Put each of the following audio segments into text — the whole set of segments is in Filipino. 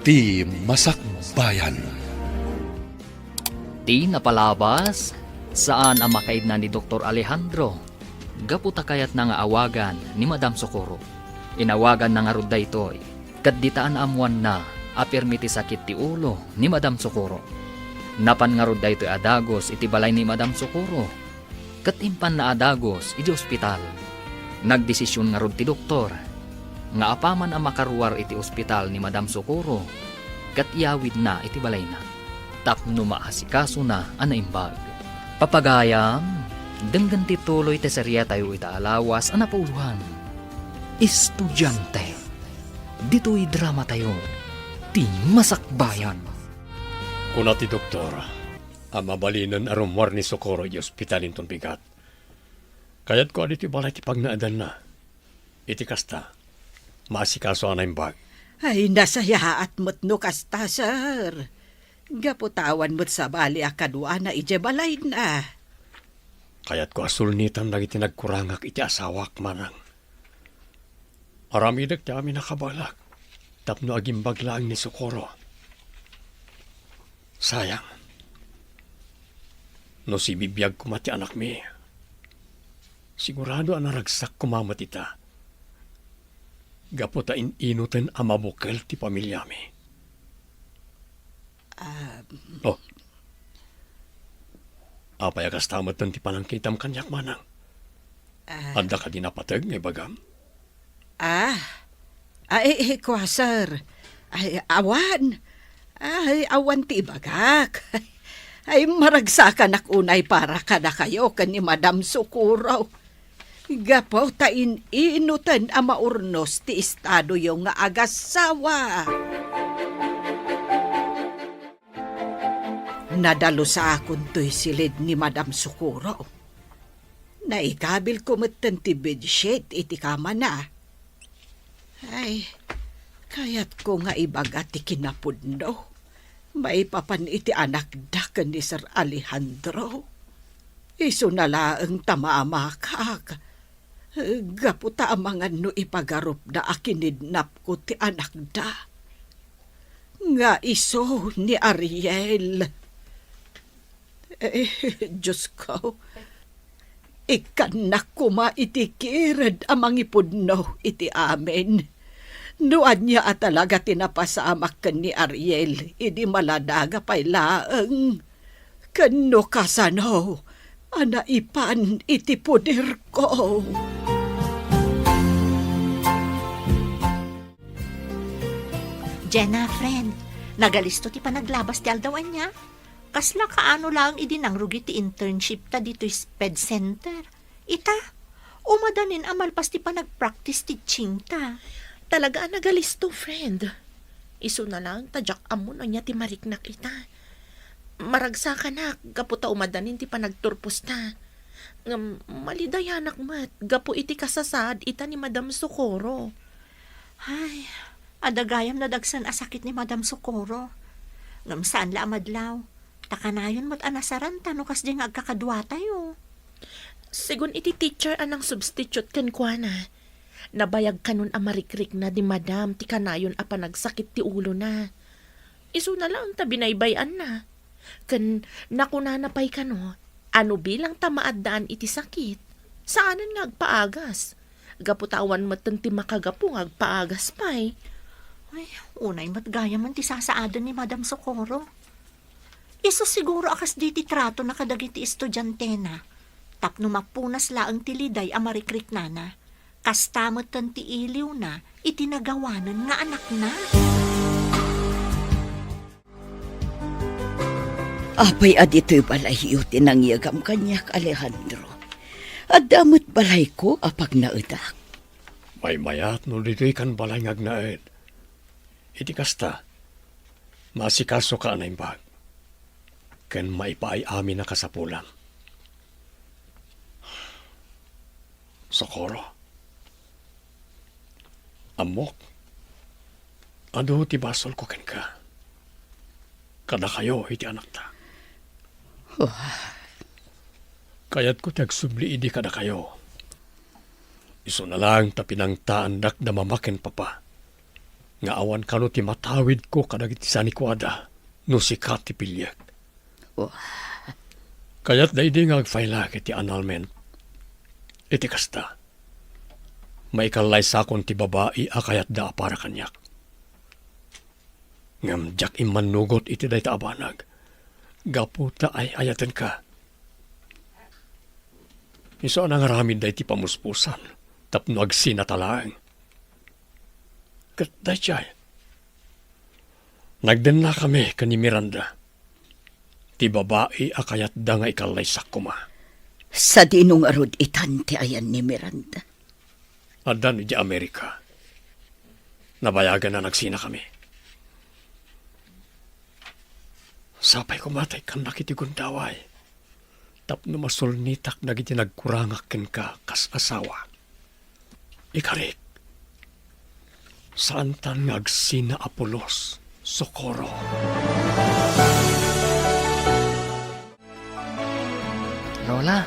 Ti Masakbayan. Ti napalabas, saan ang makaid na ni Dr. Alejandro? Gaputa kayat na nga awagan ni Madam Socorro. Inawagan na nga rod daytoy, kat ditaan amuan na, apirmiti sakit ti ulo ni Madam Socorro. Napan nga rod daytoy adagos iti balay ni Madam Socorro. Kat impan na adagos iti ospital. Nagdesisyon nga rod ti doktor, nga apaman ang makaruar iti ospital ni Madam Socorro, kat iawid na iti balay na. Tapno maasikaso na anaimbag. Papagayam, denggan ti tuloy ti serya tayo itaalawas anapuluhan. Estudyante, dito'y drama tayo, ti Masakbayan. Kuna ti doktor, ang mabalinan arumwar ni Socorro di ospitalin ton bigat. Kayat ko aditi balay ti pagnaadan na. Iti kasta, maasikaso anaimbag. Ay, nasayaat mo't no kasta, sir. Gaputawan mo't sa bali akadwa na ijebalay na. Kayat ko asulnitan dagiti nagkurangak iti asawak manang. Aramidag ti amin nakabalak, tapno agimbag lang ni Socorro. Sayang. No si bibiyag kumati anak mi. Sigurado ang naragsak kumamat ita. Gaputa inutin ang mabukel ti pamilya mi. Oh. Apay agas tamatan ti panangkitam kanyak manang. Adda ka dinapatag ngay bagam? Kwa, sir. Ay, awan. Ay, awan ti bagak. Ay, maragsakan ak unay para kada kayo kan ni Madam Socorro. Gapaw ta inutan ang maurnos ti estado yung nga agasawa. Nadalo sa akon to'y silid ni Madam Socorro. Naikabil ko matan ti bedsheet iti kama na. Ay, kayat ko nga ibaga ti kinapudno. May papan iti anak dakan ni Sir Alejandro. Iso na laang tamamakak. Gaputa amangan no ipagarup na akinidnap ko ti anak da. Nga iso ni Ariel. Diyos ko, ikanak kuma iti kirad amang ipudno iti amin. Nuan niya at talaga tinapasamak kan ni Ariel, idi maladaga pa'y laang. Kano kasano, anaipan iti puder ko. Jenna, friend, nagalisto ti panaglabas ti aldawan niya. Kasla kaano lang idinangrugi ti internship ta dito SPED Center. Ita, umadanin amalpas ti panagpractice teaching ta. Talaga nagalisto, friend. Iso na lang, tadyak amon niya ti mariknak ita. Maragsa ka na, gaputa umadanin ti panagturpos ta. Malidayanak mat, gapu iti kasasad ita ni Madam Socorro. Ay, adagayam na dagsan asakit ni Madam Socorro. Ngam saan la amadlaw, takanayon mo't anasaran ta no kas di nga agkakadwa tayo. Sigun iti teacher anang substitute kan kwa na. Nabayag kanon amarikrik na di Madam ti kanayon a panagsakit ti ulo na. Isu na lang ta binaybayan na. Kan nakunanapay kano, ano bilang tamaaddaan iti sakit? Saanan nga agpaagas? Gaputawan matan ti makagapo nga agpaagas pay. Ay, unay matgaya man ti sasaadan ni Madam Socorro. Iso siguro akas di ti trato na kadagiti estudyante na. Tapno mapunas laang tiliday amarikrik na na. Kastamot tan ti iliw na, itinagawanan nga anak na. Apay adito'y balay yu tinangyagam kanyak Alejandro. Adamot balay ko apag naudak. May mayat no dito'y kan balay ngagnaed. Iti kasta, masikaso ka anaimbag. Ken maipaay amin na kasapulan. Socorro. Amok, ano ti basol ko ken ka? Kada kayo, iti anak ta. Kayat ko tagsubli idi kada kayo. Iso na lang tapinang taandak na mamaken papa. Nga awan ka no ti matawid ko kadagiti sanikwada no sikat ti pilyag. Oh. Kaya't daidi nga agfayla iti annulment. Iti kasta. Maikalay sakon ti babae akayat da para kanyak. Ngam jak imanugot iti day abanag. Gaputa ay ayaten ka. Iso ang ngaramid day ti pamuspusan. Tapno agsinatalaang. Kat day chay. Nagden na kami kani Miranda. Ti babae akayat da nga ikalay sakuma. Sa dinong arod itan ti ayan ni Miranda. Adan iti Amerika. Nabayagan na nagsina kami. Sapay kumatay kan nakiti gundaway. Tapno masulnitak nagiti nagkurangakin ka kas asawa. Ikarik. Saan tan ngagsina Apolos, Socorro. Lola,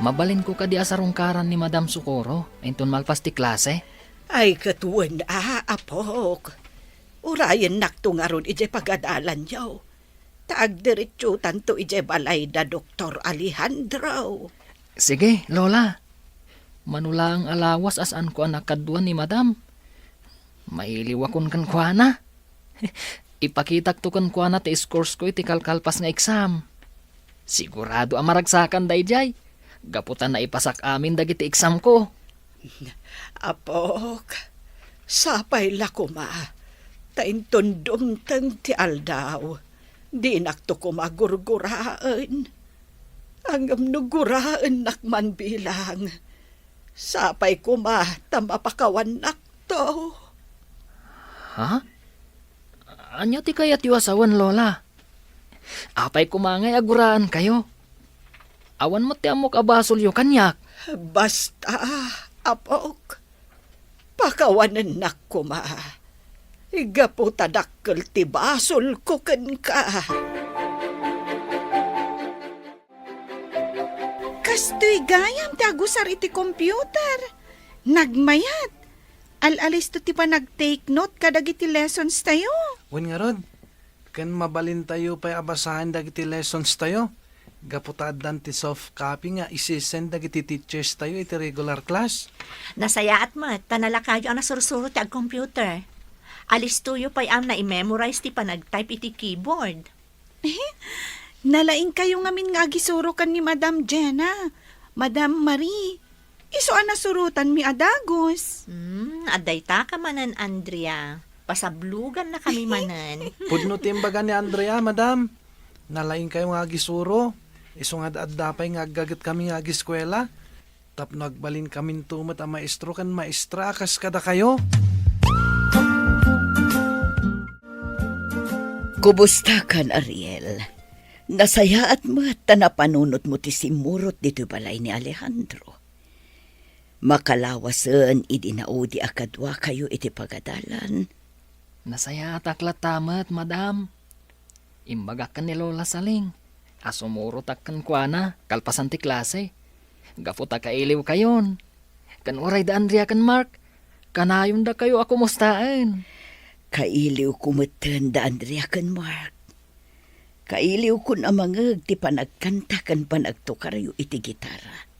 mabalin ko ka di asarungkaran ni Madam Socorro, inton malpas ti klase. Ay katuwan apok. Urayan nakto nga ron ije pagadalan yaw. Taag diretso tanto ije balay da Dr. Alejandro. Sige, Lola. Manula ang alawas asan ko anak kadwa ni Madam. Mailiwakon kan kuana. Ipakitak to kan kuana ti scores ko iti kalkalpas nga exam. Sigurado ang maragsakan dayjay. Gaputan na ipasak amin dagiti exam ko. Apok, sapay lakuma. Tainton dumtang ti aldaw. Di nakto ko magurguraan. Ang amnuguraan nakman bilang. Sapay kuma tamapakawan nakto. Ha? Anya ti kayat yu asawan, Lola? Apay kumangay aguraan kayo. Awan mo ti amok abasol yu kanyak. Basta, apok. Pakawanan nakuma. Igaputa dakkel ti basol ko ken ka. Kastoy gayam ti agusar iti computer. Nagmayat. Alalis to ti pa nag-take note kadagiti lessons tayo. Wen nga rod, kan mabalin tayo pa'y abasahan dagiti lessons tayo. Gaputaddan ti soft copy nga isisend dagiti teachers tayo iti regular class. Nasaya at mat, tanala kayo ang nasursuro ti ag-computer. Alis tuyo pa'y am na i-memorize ti panag-type iti keyboard. Nalaing kayo ngamin nga gisuro kan ni Madam Jenna, Madam Marie. Iso ang nasurutan mi adagos. Aday ta ka manan, Andrea. Pasablugan na kami manan. Pudno timbaga ni Andrea, madam. Nalaing kayo nga gisuro. Iso nga daadapay nga gagat kami nga giskwela. Tapno agbalin kamin tumat ang maestro kan maestra akas kada kayo. Kumusta kan, Ariel? Nasaya at mata na panunot mo ti simurot dito balay ni Alejandro. Makalawasan idinaudi akadwa kayo iti pagadalan. Nasaya taklat tamat, Madam. Imbagak kan ni Lola Saling. Asumuro takkan kuana, kalpasan ti klase. Gaputa kailiw kayon. Kan uray da Andrea kan Mark. Kanayon da kayo ako mustaan. Kailiw kumatan da Andrea kan Mark. Kailiw kun amangag ti panagkanta kan panagtukarayo iti gitara.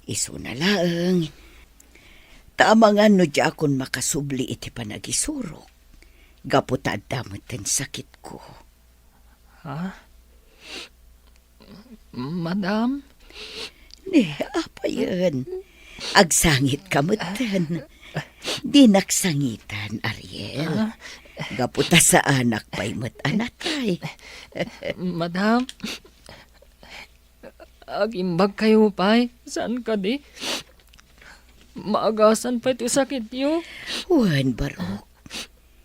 Iso na lang. Tama nga no di akon makasubli iti panagisurok. Gaputad damot ang sakit ko. Ha? Madam? Apa yan? Agsangit kamutan. Di naksangitan, Ariel. Gaputa sa anak pa'y matanatay. Madam? Agimbag kayo pa'y? Saan ka di? Maagasan pa ito sakit yo? Juan Barok,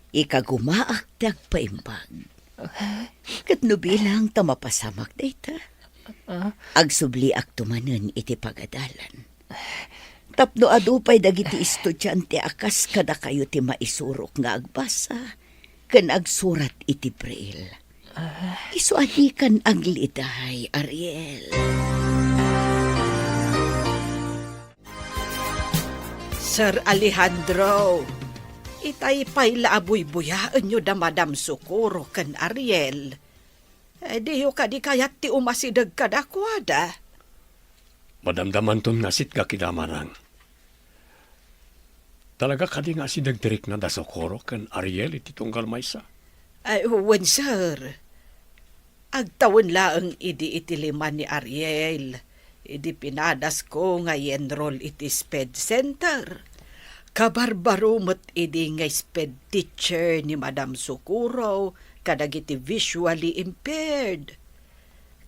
ikagumaak paimbag. Katno bilang tamapasamak data. Agsubli ak tumanen iti pagadalan. Tapno adupay dagiti estudyante akas kada kayo ti maisurok nga agbasa. Kan agsurat iti braille. Isu adikan ang liday, Ariel. Sir Alejandro, Itay pa'y laaboy-buyaan nyo da Madam Socorro kan Ariel. Di ka di kayat ti umasidag kadakwada. Madamdaman ton nga sit ka kidamarang. Talaga ka di nga si dagdirik na da Socorro kan Ariel iti tunggal maysa. Ay, wen sir. Agtawon laang idi itiliman ni Ariel. Idi pinadas ko nga enroll iti SPED Center. Kabarbarumot idi nga SPED teacher ni Madam Socorro kadagiti visually impaired.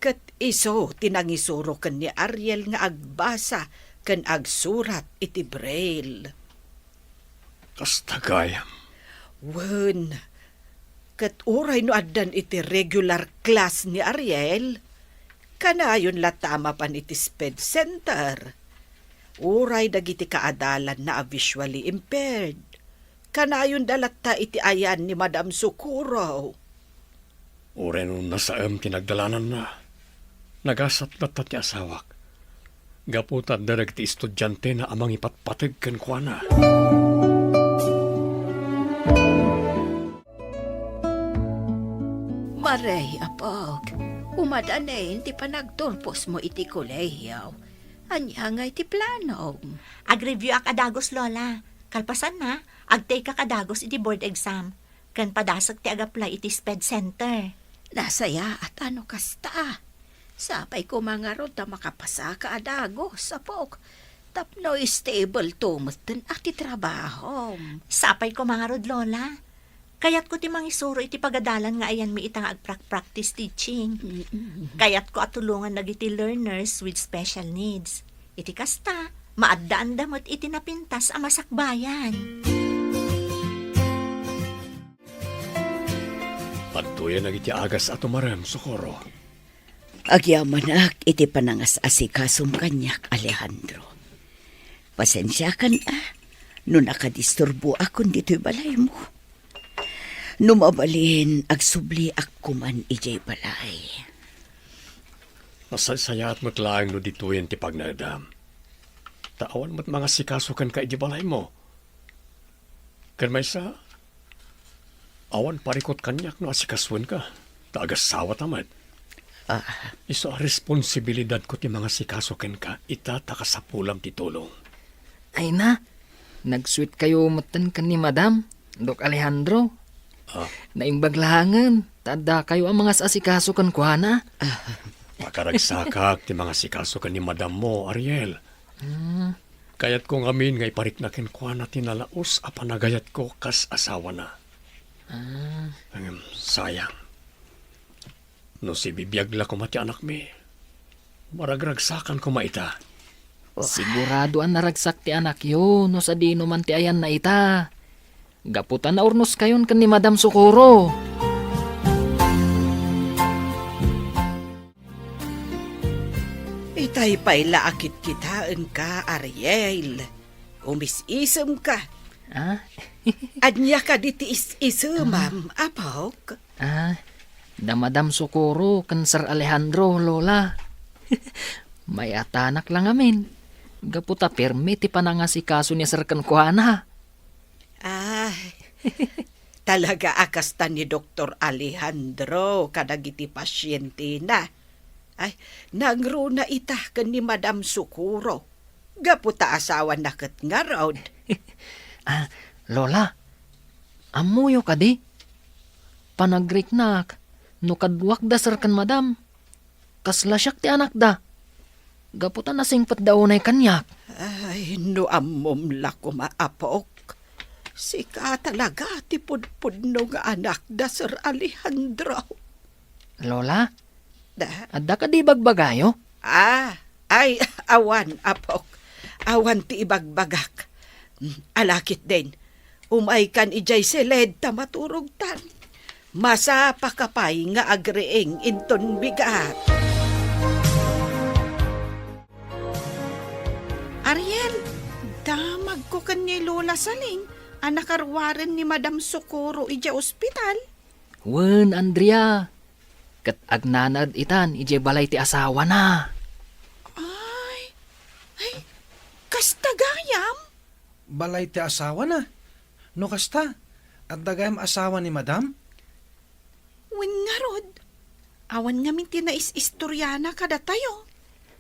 Kat iso tinangisuro kan ni Ariel nga agbasa kan agsurat iti braille. Kastagayam. Wen, kat uray no addan iti regular class ni Ariel, kanayon latama pan iti SPED Center. Uray dagiti kaadalan na visually impaired. Kanayon dalatta iti ayan ni Madam Socorro. Ure nung nasaam tinagdalanan na. Nagasat na ti asawak. Gaputat darag ti estudyante na amang ipatpatag kan kuana. Maray, apog. Umadanin ti panagtulpos mo iti kolehiyaw. Anya nga iti plano. Ag-review ak adagos, Lola. Kalpasan na, ag-take ak adagos iti board exam. Kan padasag ti ag-apply iti SPED Center. Nasaya at ano kasta. Sapay ko mga rod na makapasa ka adagos, apog. Tapno stable tumutin at ti trabaho. Sapay ko mga rod, Lola. Kayat ko ti mangisuro iti pagadalan nga ayan mi itang ag-practice teaching. Kayat ko atulungan nagiti learners with special needs. Iti kasta, maaddaan damot iti napintas a masakbayan. Pagtuyan nag iti agas at umarem, Socorro. Agyamanak iti panangas asikasum kanyak, Alejandro. Pasensya kan no nakadisturbo akon dito'y balay mo. Numabalin agsubli akkuman ijay balay. Masasaya at matlaang no dituyan ti pagnadam. Taan mo't mga sikasukan ka iti balay mo. Kan may sa awan parikot kanyak no asikaswan ka. Taagasawa tamad. Iso a responsibilidad ko ti mga sikasukan ka itataka sa pulam ti tulong. Ay na, nag-sweet kayo umatan kan ni Madam, Dok Alejandro. Naimbaglahangan, tada kayo ang mga asikaso kan kuhana. Makaragsakak ti mga sikasukan ni Madam mo, Ariel. Kayat kong amin nga ipariknakin ko na tinalaos a panagayat ko kas asawa na. Sayang. No si bibiyagla ko mati anak mi. Maragragsakan ko maita. Sigurado ang naragsak ti anak yo, no sa dino man ti ayan na ita. Gaputan na urnos kayon kan ni Madam Socorro. Itay pa'y laakit kitaan ka, Ariel. Umisisem ka. Anya ka diti is-isemam, apok. Da Madam Socorro kan Sir Alejandro, Lola. May atanak lang amin. Gaputa permi ti panangasikaso ni Sir Kankuana. Talaga akasta ni Dr. Alejandro kadagiti pasyente na. Ay, nangro na ita kan ni Madam Socorro. Gaputa asawa na kat nga raod. Lola, amuyo ka di? Panagrik-nak, no kadwak da Sir kan Madam. Kasla siyak ti anak da. Gaputa nasingpat daw na kanyak. Ay, no amom lako maapok. Sika talaga ti pudpudno nga anak da Sir Alejandro. Lola, Da? adda ka di bagbagayo? Ay, awan, apok. Awan ti ibagbagak. Alakit din. Umay kan ijay seled ta maturugtan. Masa pakapay nga agreeng inton bigat. Ariel, damag ko kan ni Lola Saling. Anak arwaren ni Madam Socorro ija ospital. Wen, Andrea. Kat agnanad itan, ije balay ti asawa na. Ay, kastagayam. Balay ti asawa na. No kasta, at dagayam asawa ni madam? Wen nga rod, awan nga minti na istoryana kada tayo.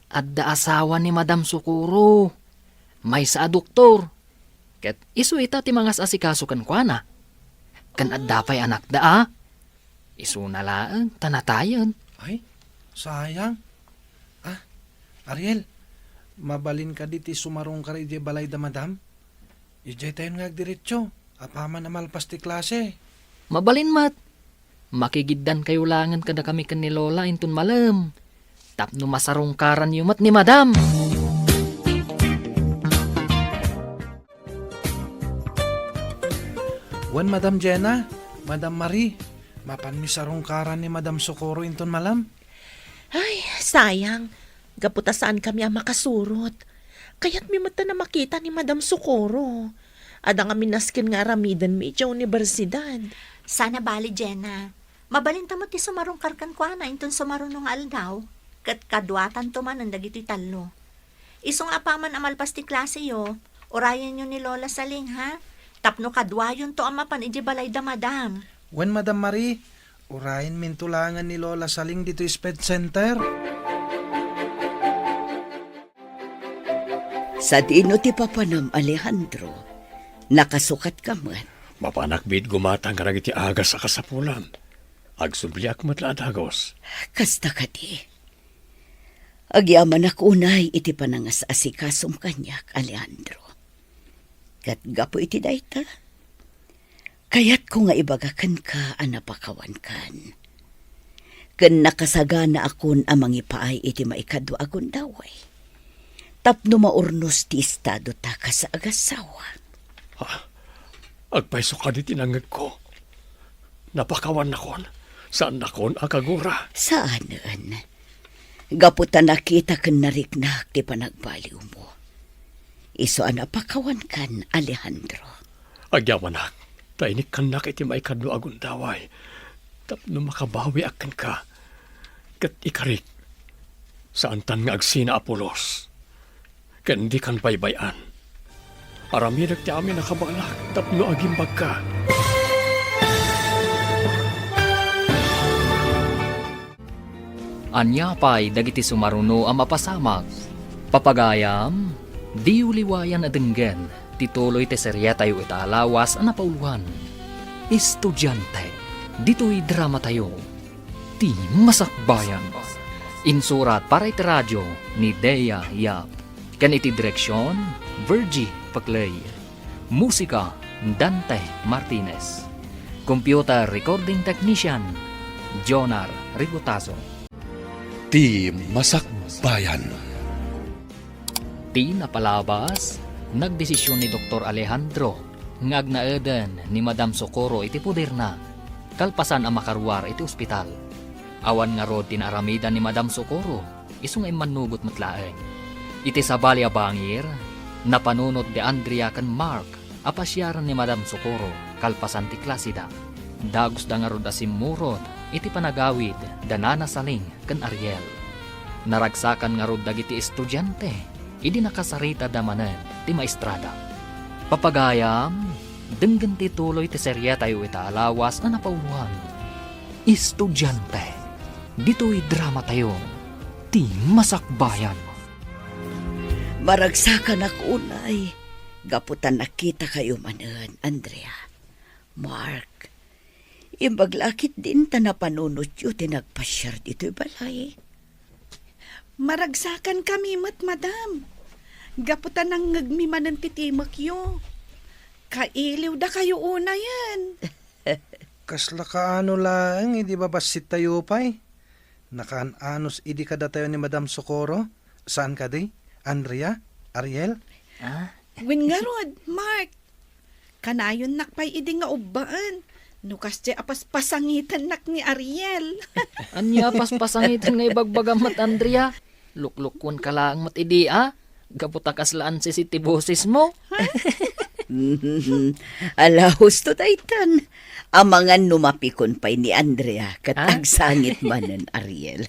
Adda asawa ni Madam Socorro. May sa doktor. Ket isu ita ti mga asikaso kan kuana. Kan adda pa'y anak da. Isu na laang tanatayan. Ay, sayang. Ariel, mabalin ka diti sumarong ka rin balay da madam. Ijay tayo nga diretso. Apaman na malpas ti klase. Mabalin mat. Makigiddan kayo langan kada kami kan ni Lola intun malam. Tapno masarungkaran yumat ni Madam. Wan Madam Jenna, Madam Marie, mapan mi sarungkaran ni Madam Socorro inton malam. Ay, sayang. Gaputasaan kami ang makasurot. Kaya't mi mata na makita ni Madam Socorro. Ada nga minaskin nga aramidan mi itiya universidad. Sana bali, Jenna. Mabalinta mo ti sumarungkar kan kwa na inton sumarunong aldaw. Kat kadwatan to man ang dagiti talo. Isong apaman amalpas ti klase yo, orayan nyo ni Lola Saling ha? Tapno kadwayon to amapan iji balay da madam. Wan Madam Marie, urayin mintulangan ni Lola Saling dito Sped Center. Sa dino ti papanam Alejandro, nakasukat ka man. Mapanakbit gumatang karag iti agas sa kasapulam. Agsubliak matla dagos. Kasta ka di. Agyaman ako unay iti panangas asikasom kanyak, Alejandro. Kat gapo iti dayta. Kayat ko nga ibagakan ka anapakawan kan. Ken nakasagana akon amang ipaay iti maikadwa agon daway. Tapno maurnos ti estado ta ka sa agasawa. Agpaiso ka di tinangag ko. Napakawan nakon. Saan nakon akagura? Saanan? Gaputan nakita ken nariknak ti panagbaliw mo. Iso anapakawan kan, Alejandro. Agyaman ak. Tainik kan nak iti maikadwa agon daway. Tapno makabawi akan ka. Kat ikarik. Saan tan nga agsina Apolos. Ken di kan baybayan. Aramidag ti amin nakabalak. Tapno agimbag ka. Anya pa'y dagiti sumaruno ang mapasamag. Papagayam, di uliwayan adenggen, tituloy te serya tayo italawas ang napauluhan. Estudyante, dito'y drama tayo. Ti Masakbayan. Insurat para iti radyo ni Dea Yap. Kan iti direksyon, Virgie Paclay. Musika, Dante Martinez. Computer Recording Technician, Jonar Rigotazo. Ti Masakbayan. Ti napalabas, nagdesisyon ni Dr. Alejandro nga agnaeden ni Madam Socorro iti puder na kalpasan ang makarwar iti ospital. Awan nga rod tinaramida ni Madam Socorro isong ay manugot matlaeng. Iti sabali a bangir, napanunot de Andrea kan Mark apasyaran ni Madam Socorro kalpasan ti klasida. Dagos da nga rod asimurot iti panagawid danana Saling kan Ariel. Naragsakan nga rod dagiti estudyante, idi nakasarita damanen ti maestrada. Papagayam, denggen ti tuloy ti serya tayo italawas na napauluhan. Estudyante, dito'y drama tayo, ti Masakbayan. Maragsakan ako unay. Gaputan nakita kayo manen, Andrea. Mark, imbaglakit din ta napanunot yu tinagpasyar dito'y balay. Maragsakan kami mat, madam. Gaputan ang ngagmimanan titimak yo. Kailiw da kayo una yan. Kasla ka ano lang, hindi ba basit tayo pa'y? Nakaan-anos idi ka datayo ni Madam Socorro? Saan ka di? Andrea? Ariel? Win nga rod, Mark. Kanayon nakpay idi nga ubbaan. Nukas di apas pasangitan nak ni Ariel. Anya paspasangitan nga ibagbaga mat Andrea. Luklukon ka lang mat idi Gaputakas-laan si boses mo. Ala, husto taytan. Amangan numapikon pa'y ni Andrea katagsangit manen Ariel.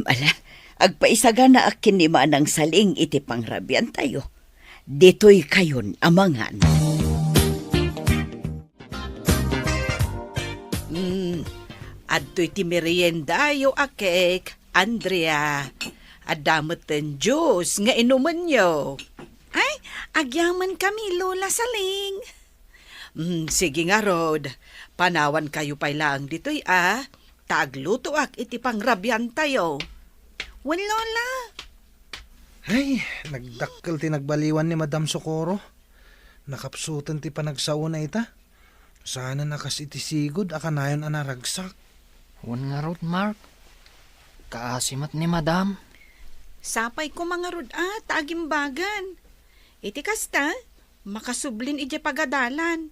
Ala, agpaisaga na akin ni Manang Saling iti pangrabian tayo. Dito'y kayon amangan. Adto iti merienda yo a cake, Andrea. Adamot ten juice nga inuman yo. Ay, agyaman kami, Lola Saling. Sige nga, Rod. Panawan kayo pa lang dito'y Tagluto ak iti pangrabyan tayo. Wan, Lola. Ay, nagdakkel ti nagbaliwan ni Madam Socorro. Nakapsutan ti panagsauna ita. Sana nakas iti sigod akanayon anaragsak. Wan nga rod, Mark. Kaasimat ni Madam. Sapay ko mga rod taagimbagan. Iti kasta, makasublin iti pagadalan.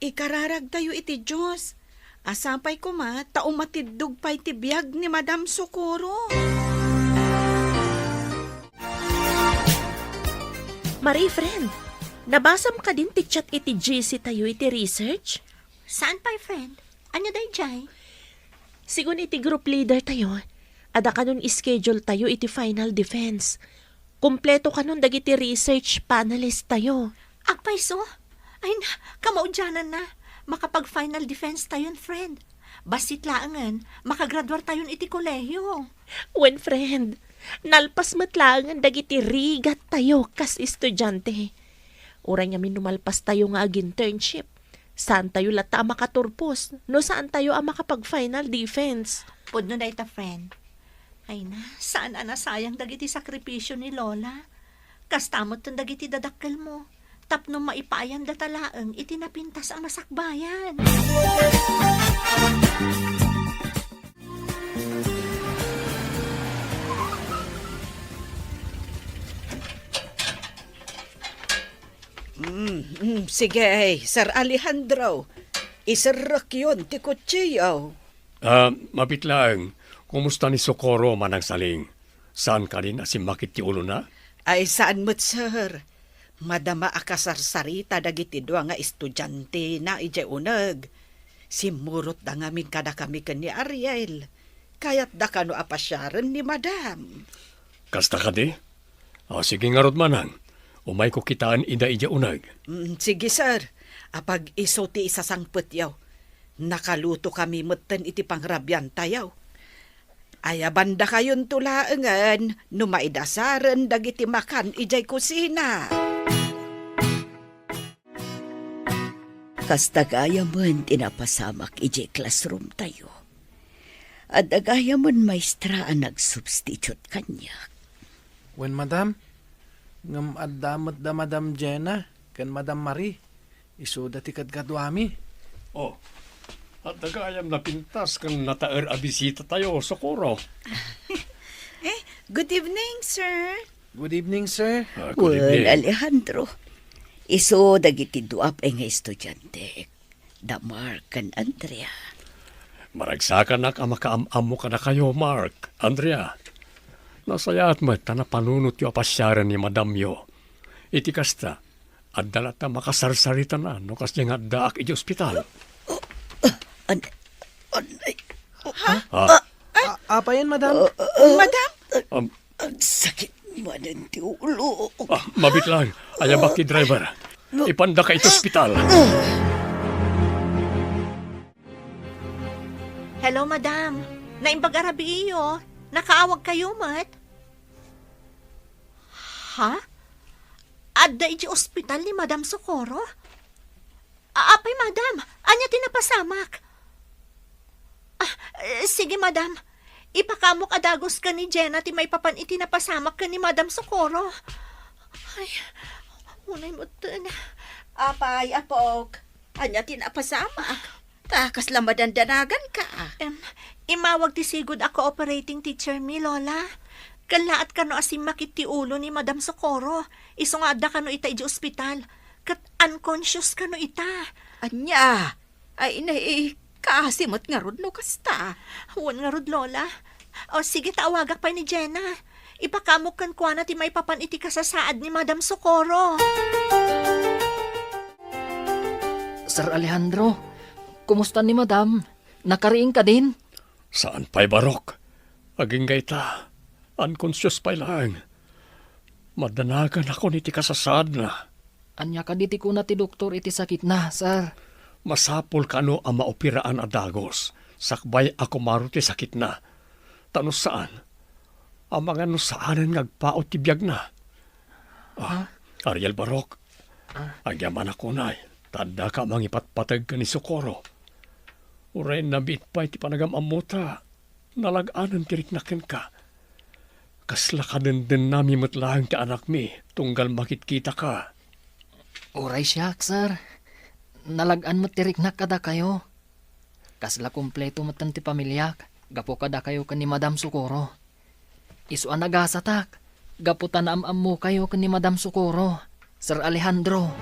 Ikararag tayo iti Diyos. Asapay ko taumatidog pa iti biyag ni Madam Socorro. Marie, friend, nabasam ka din ti chat iti GC tayo iti research? Saan pa, friend? Anya day jay? Sigun iti group leader tayo, ada kanon schedule tayo iti final defense. Kumpleto kanon dagiti research panelist tayo. Agpaiso? Ay na, kamaudyanan na. Makapag-final defense tayon, friend. Basit laangan, makagraduar tayon iti kolehiyo. When friend, nalpas matlaangan dagiti rigat tayo kas estudyante. Ura niya minumalpas tayo nga ag-internship. Saan tayo lata makaturpos? No saan tayo makapag-final defense? Pudno na ita, friend. Ay na, saan sayang dagiti sakripisyo ni Lola? Kastamot tan dagiti dadakkel mo. Tapno maipayan datalaang itinapintas ang masakbayan. Sige, Sir Alejandro. Isarrak yun, ti kutsiyaw. Mapit lang. Kumusta ni Socorro manang saling? Saan ka rin asimakit ti ulo na? Ay, saan mo't, sir? Madama akasarsarita dagiti dua nga estudyante na ije uneg. Simurot da ngamin kada kami ken ni Ariel. Kayat da kano apasyaran ni Madam. Kasta ka di? Sige nga rod manang. Umay ko kitaan ida ije uneg. Sige, sir. Apag iso ti isasangpet yaw. Nakaluto kami mutten iti pangrabyan tayaw. Aya banda kayon tulaengan, numaidasaran dagiti makan ijay kusina. Kas dagayaman tinapasamak ije classroom tayo. At dagayaman maestraan nagsubstitute kanya. When Madam, ngam addamat da Madam Jenna, kan Madam Marie, isuda ti kadgadwami. Oh, at nagayam na pintas kang nataer a bisita tayo, Socorro. Good evening, sir. Good evening, sir. Good Well, evening. Alejandro, iso dagiti duap nga estudyante. Damar kan Andrea. Maragsakan na ka makaam-am mo ka na kayo, Mark. Andrea, nasayat mo na panunot yung apasyaran ni Madam yo. Iti kasta, at dalata makasarsarita na no kasi nga daak iti ospital. Apa yan, Madam? Madam, Ang sakit man ang ti ulo. Mabit lang, ayabak ti driver. Ipanda ka iti ospital. Hello, Madam. Naimbag arabi iyo. Nakaawag kayo, mat? Ha? Adda iti ospital ni Madam Socorro? Apay, Madam. Anya tinapasamak? Sige, Madam. Ipakamok adagos ka ni Jenna ti may papan itinapasamak ka ni Madam Socorro. Ay, unay mo na. apay, apok. Anya tinapasamak. Takas lamadan danagan ka. Imawag ti sigod ako operating teacher mi, Lola. Kalaat kano asim makit ti ulo ni Madam Socorro. Isungada kano ita iji ospital. Kat unconscious kano ita. Anya, ay kasimot nga rod no kasta. Huwag nga rod, Lola. O sige, taawagak pa ni Jenna. Ipakamok kan kwa na ti may papan iti kasasaad ni Madam Socorro. Sir Alejandro, kumusta ni Madam? Nakariing ka din? Saan pa'y barok? Aging gaita. Unconscious pa lang. Madanagan ako niti kasasad na. Anya ka diti ko na ti doktor iti sakit na, sir. Masapol kano ang maopiraan a dagos. Sakbay ako maruti sakit na. Tano saan? Ang mga nusaanan ngagpaot ti biyag na. Ariel Barok, agyaman ako na. Tanda ka mangipatpatag ka ni Socorro. Uray nabit pa iti panagam amuta. Nalaganan tiriknakin ka. Kasla ka din nami matlaang ti anak mi. Tunggal makitkita ka. Uray siya, sir. Nalagaan mo tirik na kada kayo. Kasla kumpleto mo ti pamilyak. Gapo kada kayo kan ni Madam Socorro. Isu ang nagasatak. Gapo tanam mo kayo kan ni Madam Socorro. Sir Alejandro.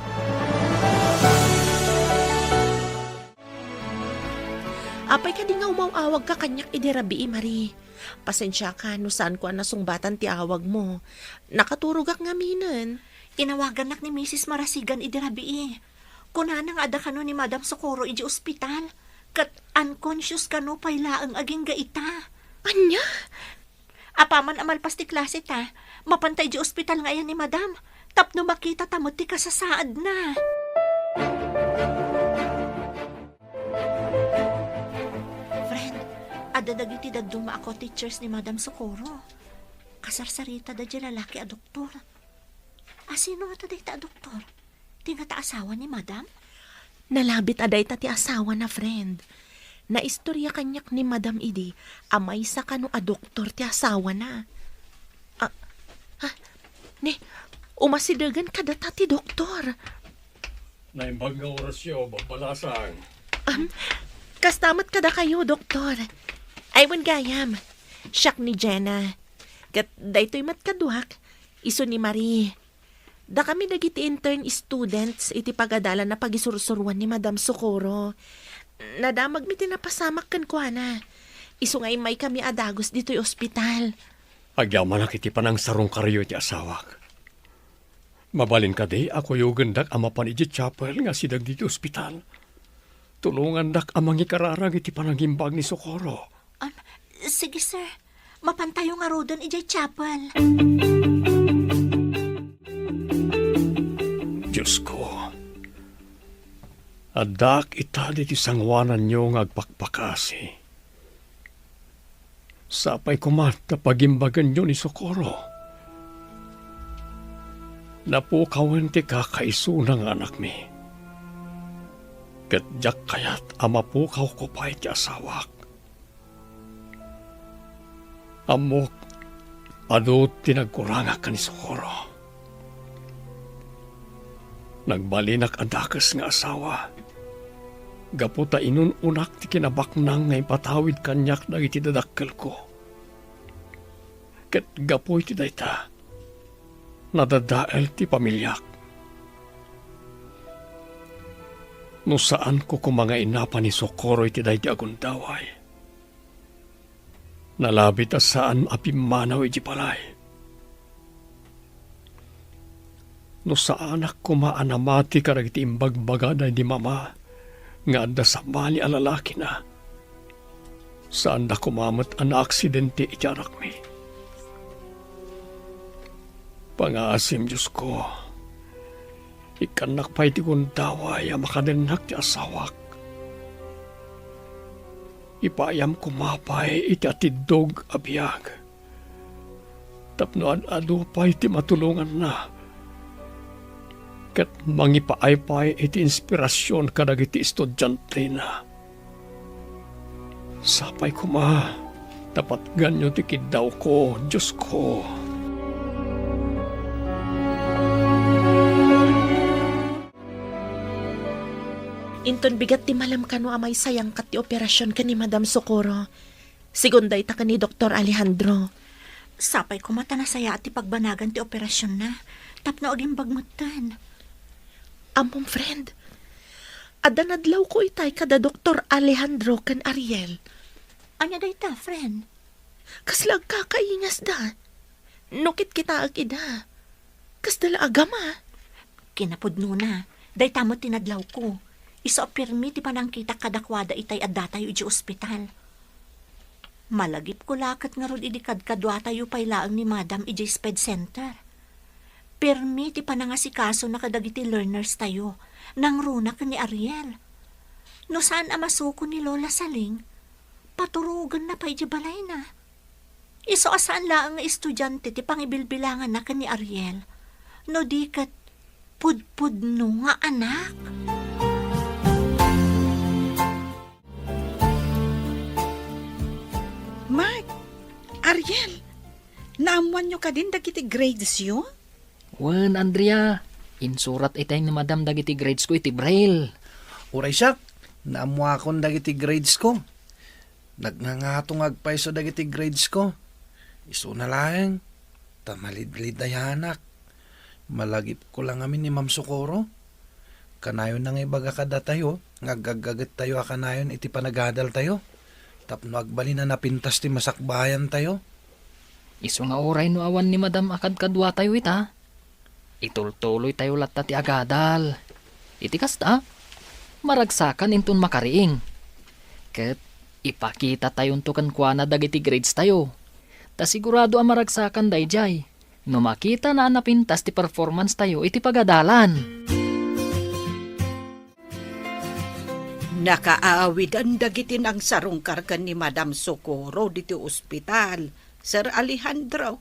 Apay ka di nga umawawag ka kanyak idirabi, Marie. Pasensya ka, no saan ko ang nasungbatan ti awag mo. Nakaturugak nga minan. Inawagan nak ni Mrs. Marasigan idirabi. Kunanang ada kano ni Madam Socorro iji ospital. Kat unconscious kano paylaang aging gaita. Anya? Apaman amal pasti klase ta. Mapantay iji ospital ngayon ni Madam. Tapno makita tamot ti kasasaad na. Friend, ada dagiti daduma ako teachers ni Madam Socorro. Kasarsarita da di lalaki a doktor. Asino nga taday ta doktor? Di nga ta asawa ni Madam? Nalabit aday ta ti asawa na friend. Naistorya kanyak ni Madam Idi, amay sa kano a doktor ti asawa na. Ni, umasidagan kada ta ti doktor. Naimbag nga orasyo, babalasang. Kastamat kada kayo, doktor. Aywan gayam. Siyak ni Jenna. Kat daytoy matkaduak, iso ni Marie. Da kami dagiti intern students iti pagadala na pagisursurwan ni Madam Socorro. Nadamag mi tinapasamak kan kuana. Iso ngay may kami adagos dito'y ospital. Agyaman na kiti panang sarong karyo ti asawak. Mabalin ka di, ako yung gandak amapan iti chapel nga sidag diti ospital. Tulungan dak amang ikararang iti panangimbag ni Socorro. Sige sir, mapantayo nga rodan ijay chapel. Diyos ko. Adak itali ti sangwanan nyo ngagpakpakasi. Sapay kumata pagimbagan nyo ni Socorro. Napukawan ti kakaiso ng anak mi. Katjak kayat amapukaw ko pa iti asawak. Amok, ado tinagkuranga ka ni Socorro. Nagbalinak adakas nga asawa. Gaputa inun unak ti kinabaknang nga ipatawid kanyak na iti dadakkel ko. Ket gapoy ti dayta. Nadadael ti pamilyak. No saan ko kumanga inapa ni Socorro iti dayti agundaway. Nalabit as saan apimanaw iti palay. No saan ako maanamati karagiti imbagbaga na di mama nga anda sa mali alalaki na. Saan na kumamat ang aksidente iti anak mi. Pangasim Diyos ko, ikanak pa iti kundaway ang makadanak ti asawak. Ipayam kumapay iti atidog abiyag. Tapnoan ado pa iti matulungan na. Kat mangipaaypay iti inspirasyon kadag iti estudyante na. Sapay ko tapat ganyo ti kidaw ko, Diyos ko. Inton bigat ti malam kano amay sayang kat ti operasyon ka ni Madam Socorro. Sigunday ta ka ni Dr. Alejandro. Sapay ko mata na saya at ipagbanagan ti operasyon na. Tapno aging bagmutan. Among friend, adanadlaw ko itay kada Dr. Alejandro kan Ariel. Anya day ta, friend? Kaslag kakaingas da. Nukit kita ag ida. Kasdala agama. Kinapudno na. Day tamo tinadlaw ko. Iso pirmi ti panangkita kadakwada itay adda tayo iji ospital. Malagip ko lakat nga rod idikad kadwa tayo paylaang ni Madam iji sped center. Pirmi ti panangasikaso na kadagiti learners tayo nang runa ka ni Ariel. No saan amasuko ni Lola Saling? paturugan na pa balay na. Iso asaan lang nga estudyante ti pangibilbilangan na ni Ariel. No di kat pudpud no nga anak. Mark, Ariel, naamuan nyo ka din dagiti grades yun? Wen, Andrea, insurat itay ni Madam dagiti grades ko iti braille. Uray siya, naamwa akong dagiti grades ko. Nagnangatong agpaiso dagiti grades ko. Iso na lang, tamalid-lid na yanak. Malagip ko lang amin ni Ma'am Socorro. Kanayon na nga ibaga kada tayo, ngagagat tayo akanayon iti panagadal tayo. Tapno agbali na napintas ti masakbayan tayo. Isu nga oray no awan ni Madam akad kadwa tayo ita. Itultuloy tayo latta ti agadal. Iti kasta, maragsakan intun makariing. Ket ipakita tayon to kan kuana dagiti grades tayo. Ta sigurado ang maragsakan dayjay. No makita na napintas ti performance tayo iti pagadalan. Nakaawidan dagitin ang sarong kargan ni Madam Socorro dito ospital, Sir Alejandro.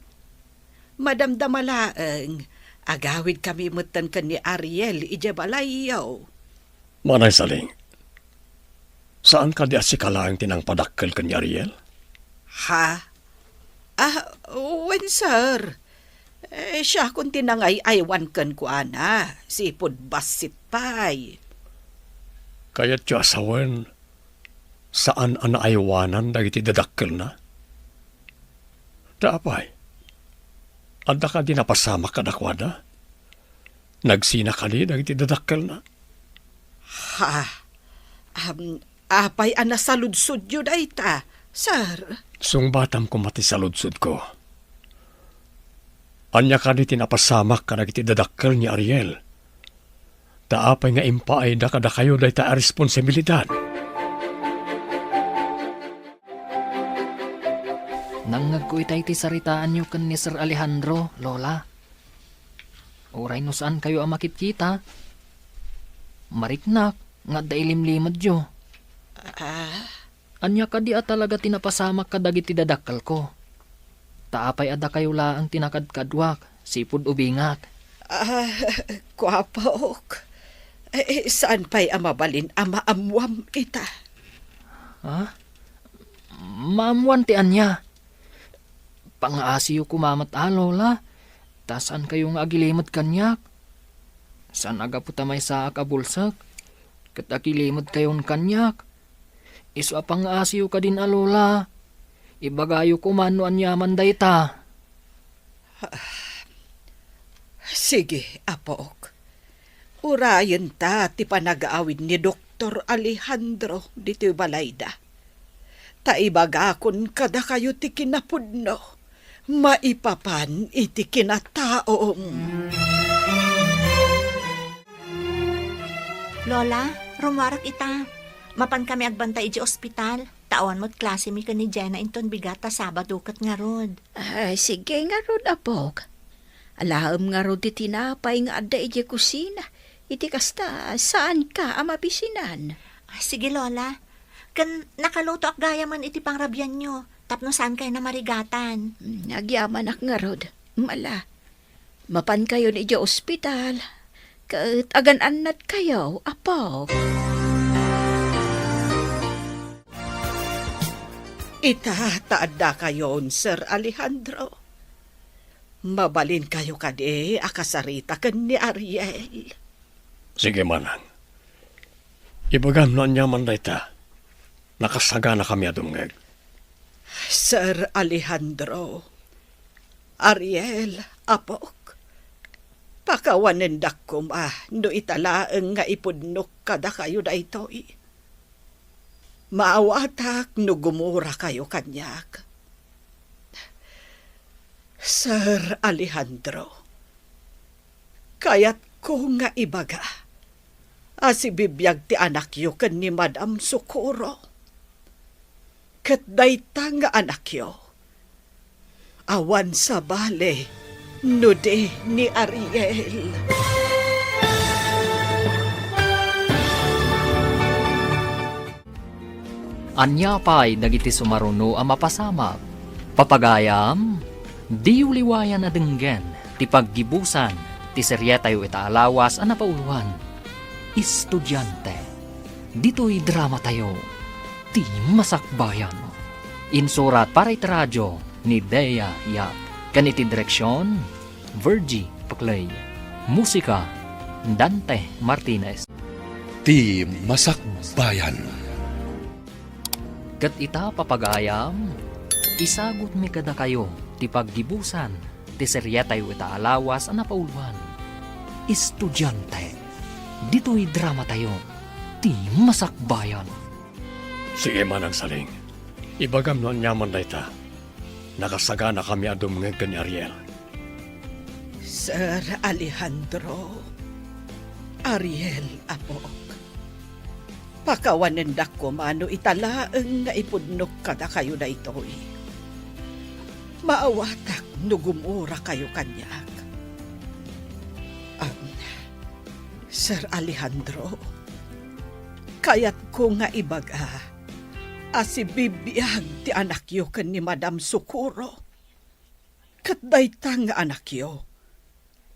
Madam Damalaeng, agawid kami mutan ka ni Ariel ijabalayaw. Manay Saling, saan ka di asikalaang tinang padakkel ka ni Ariel? Ha? Wen sir. Siya kung tinangay aywan kan ko ana, sipod basit pay. Kaya't yung asawan, saan ang naaywanan dagiti dadakkel na? Daapay, anda ka di napasama ka dakwada? Nagsina ka di dagiti dadakkel na? Ha? Apay ana saludsud yun ay ta, sir. Sung batam ko mati sa ludsud ko. Anya ka di tinapasamak ka dagiti dadakkel ni Ariel. Taapay nga impaay da kada kayo day ta responsibilidad. Nangagko itay ti saritaan nyo kan ni Sir Alejandro, Lola. Oray no saan kayo ang makikita? Mariknak, nga dailimlimad yo. Anya ka di talaga tinapasamak ka dagiti dadakkel ko. Taapay ada kayo laang tinakadkadwak, sipud ubingak. Kwapok. Saan pa'y amabalin amaamuam ita? Ha? Maamuan ti anya. Pangaasiyo kumamat Lola. Tasan kayo nga agilimod kanyak. San aga po tamay sa akabulsak. Kat agilimod kayon kanyak. Isu pangaasiyo ka din Lola. Ibagayo kumano anyaman dayta. Sige, apok. Urayan ta ti panagaawid ni Dr. Alejandro dito balayda. Taibagakon kada kayo ti kinapudno. Maipapan iti kinataong. Lola, rumarak ita. Mapan kami agbantay iji ospital. Tawan mo't klase mi ka ni Jenna inton bigata Sabado kat nga rod. Ay, sige nga rod, apok. Alaam nga rod ti tinapay nga adda ije kusina. Iti kasta, saan ka amabisinan? Ay, sige Lola. Kan nakaluto ak gaya man iti pangrabyan nyo. Tapno saan kayo na marigatan. Nagyaman ak nga rod. Mala. Mapan kayo ni ije ospital. Kat agan-anat kayo, apok. Itataada kayon, Sir Alejandro. Mabalin kayo kade akasarita kan ni Ariel. Sige manang. Ibagam no anya man dayta. Nakasaga na kami adumngeg. Sir Alejandro, Ariel, apok, pakawanen dakom no italaeng nga ipudnok kada kayo da ito'y. Maawatak no gumura kayo kanyak. Sir Alejandro, kayat ko nga ibaga, asibibiyag ti anak yo ken ni Madam Socorro. Ket dayta nga anak yo, awan sa bale, nude ni Ariel. Anya pa'y dagiti sumaruno a mapasamag. Papagayam, di uliwayan na denggen, ti paggibusan, ti seryetayo itaalawas a napauluan. Estudyante, dito'y drama tayo, ti masakbayan. Insurat para iti radyo ni Dea Yap. Kaniti direksyon, Virgie Paclay. Musika, Dante Martinez. Ti Masakbayan. Kat ita papagayam, isagot mi kada kayo, ti paggibusan, ti seryetayo itaalawas a napauluan. Estudyante, dito'y drama tayo, ti masakbayan. Sige manang saling. Ibagam no nyaman na ita. Nakasagana kami adumngeg ni Ariel. Sir Alejandro, Ariel apok. Pakawanen ko mano italaeng nga ipudnok kada kayo na ito'y. Maawatak no gumura kayo kanyak. Sir Alejandro, kayat ko nga ibaga, asibibiyag ti anak yo ken ni Madam Socorro. Kat dayta nga anak yo,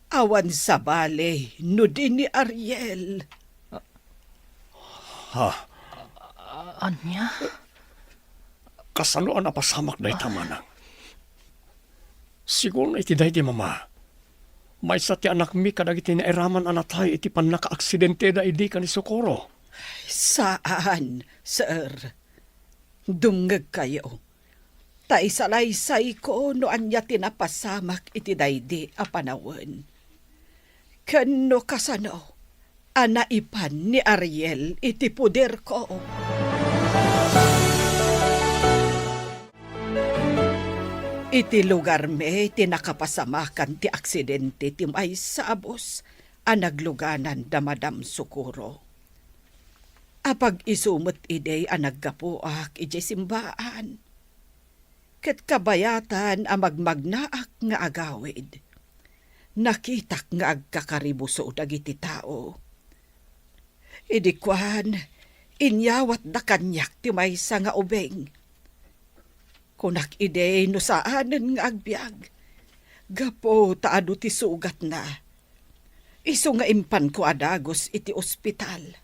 awan sa bale, no din ni Ariel. Ha? Anya? Kasanoan na pasamak na ita manang. Siguro na iti day di mama. May sa ti anak mi kadagiti na iraman anatay iti pan naka-aksidente da idi ka ni Socorro. Saan, sir? Dungag kayo. Taisalaysay ko no anya tinapasamak iti daydi a panawen. Kano kasano, anaipan ni Ariel iti puder ko. Iti lugar me tinakapasamakan ti aksidente ti may sabos a nagluganan da Madam Socorro. Apag isumot ide a naggapuak ije simbaan. Ket kabayatan a magmagnaak nga agawid. Nakitak nga agkakaribuso dagiti tao. Idikwan, inyawat da kanyak ti maysa nga ubeng. Kunak ide no saanen nga agbyag. Gapo taado ti sugat na. Isu nga impan ko adagos iti ospital.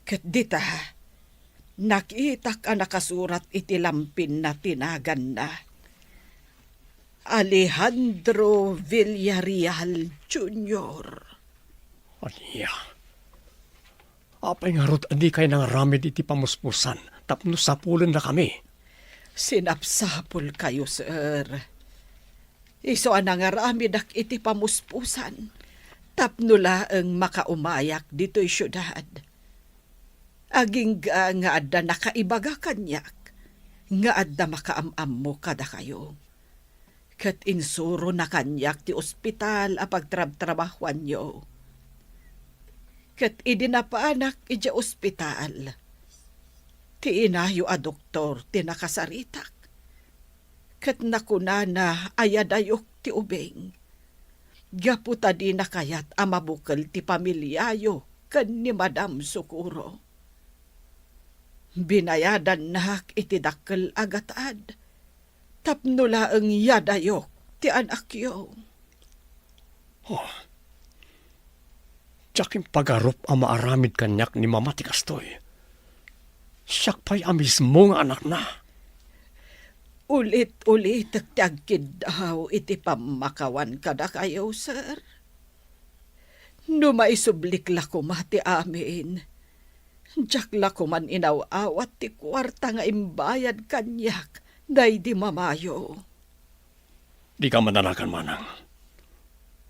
Ket dita, nakitak a nakasurat iti lampin na tinagan na. Alejandro Villarreal Jr. Aniya. Apay nga rod adi kay nang ramid iti pamuspusan tapno sapulan na kami. Sinapsapol kayo, sir. Iso anangaramid ak iti pamuspusan. Tapno laeng makaumayak dito'y syudad. Aging nga adda nakaibaga kanyak. Nga adda makaamam mo kada kayo. Kat insuro na kanyak ti ospital a pagtrab-trabahuan nyo. Kat idinapaanak ija ospital. Ti inayo a doktor ti nakasaritak. Kat nakuna na ayadayok ti ubeng. Gaputa di na kayat a mabukal ti pamilyayo kan ni Madam Socorro. Binayadan nak iti dakkel agatad. Tapno laeng yadayok ti anak yo. Oh. Tsaking pagarup ang maaramid kanyak ni Mama ti kastoy. Siyak pa'y mismo nga anak na. Ulit-ulit agtagkid daw iti pamakawan kada kayo, sir. No maisublik la ko mati amin. Diyak la ko man inaw-awat ti kwarta nga imbayad kanyak. Day di mamayo. Di ka mananakan manang.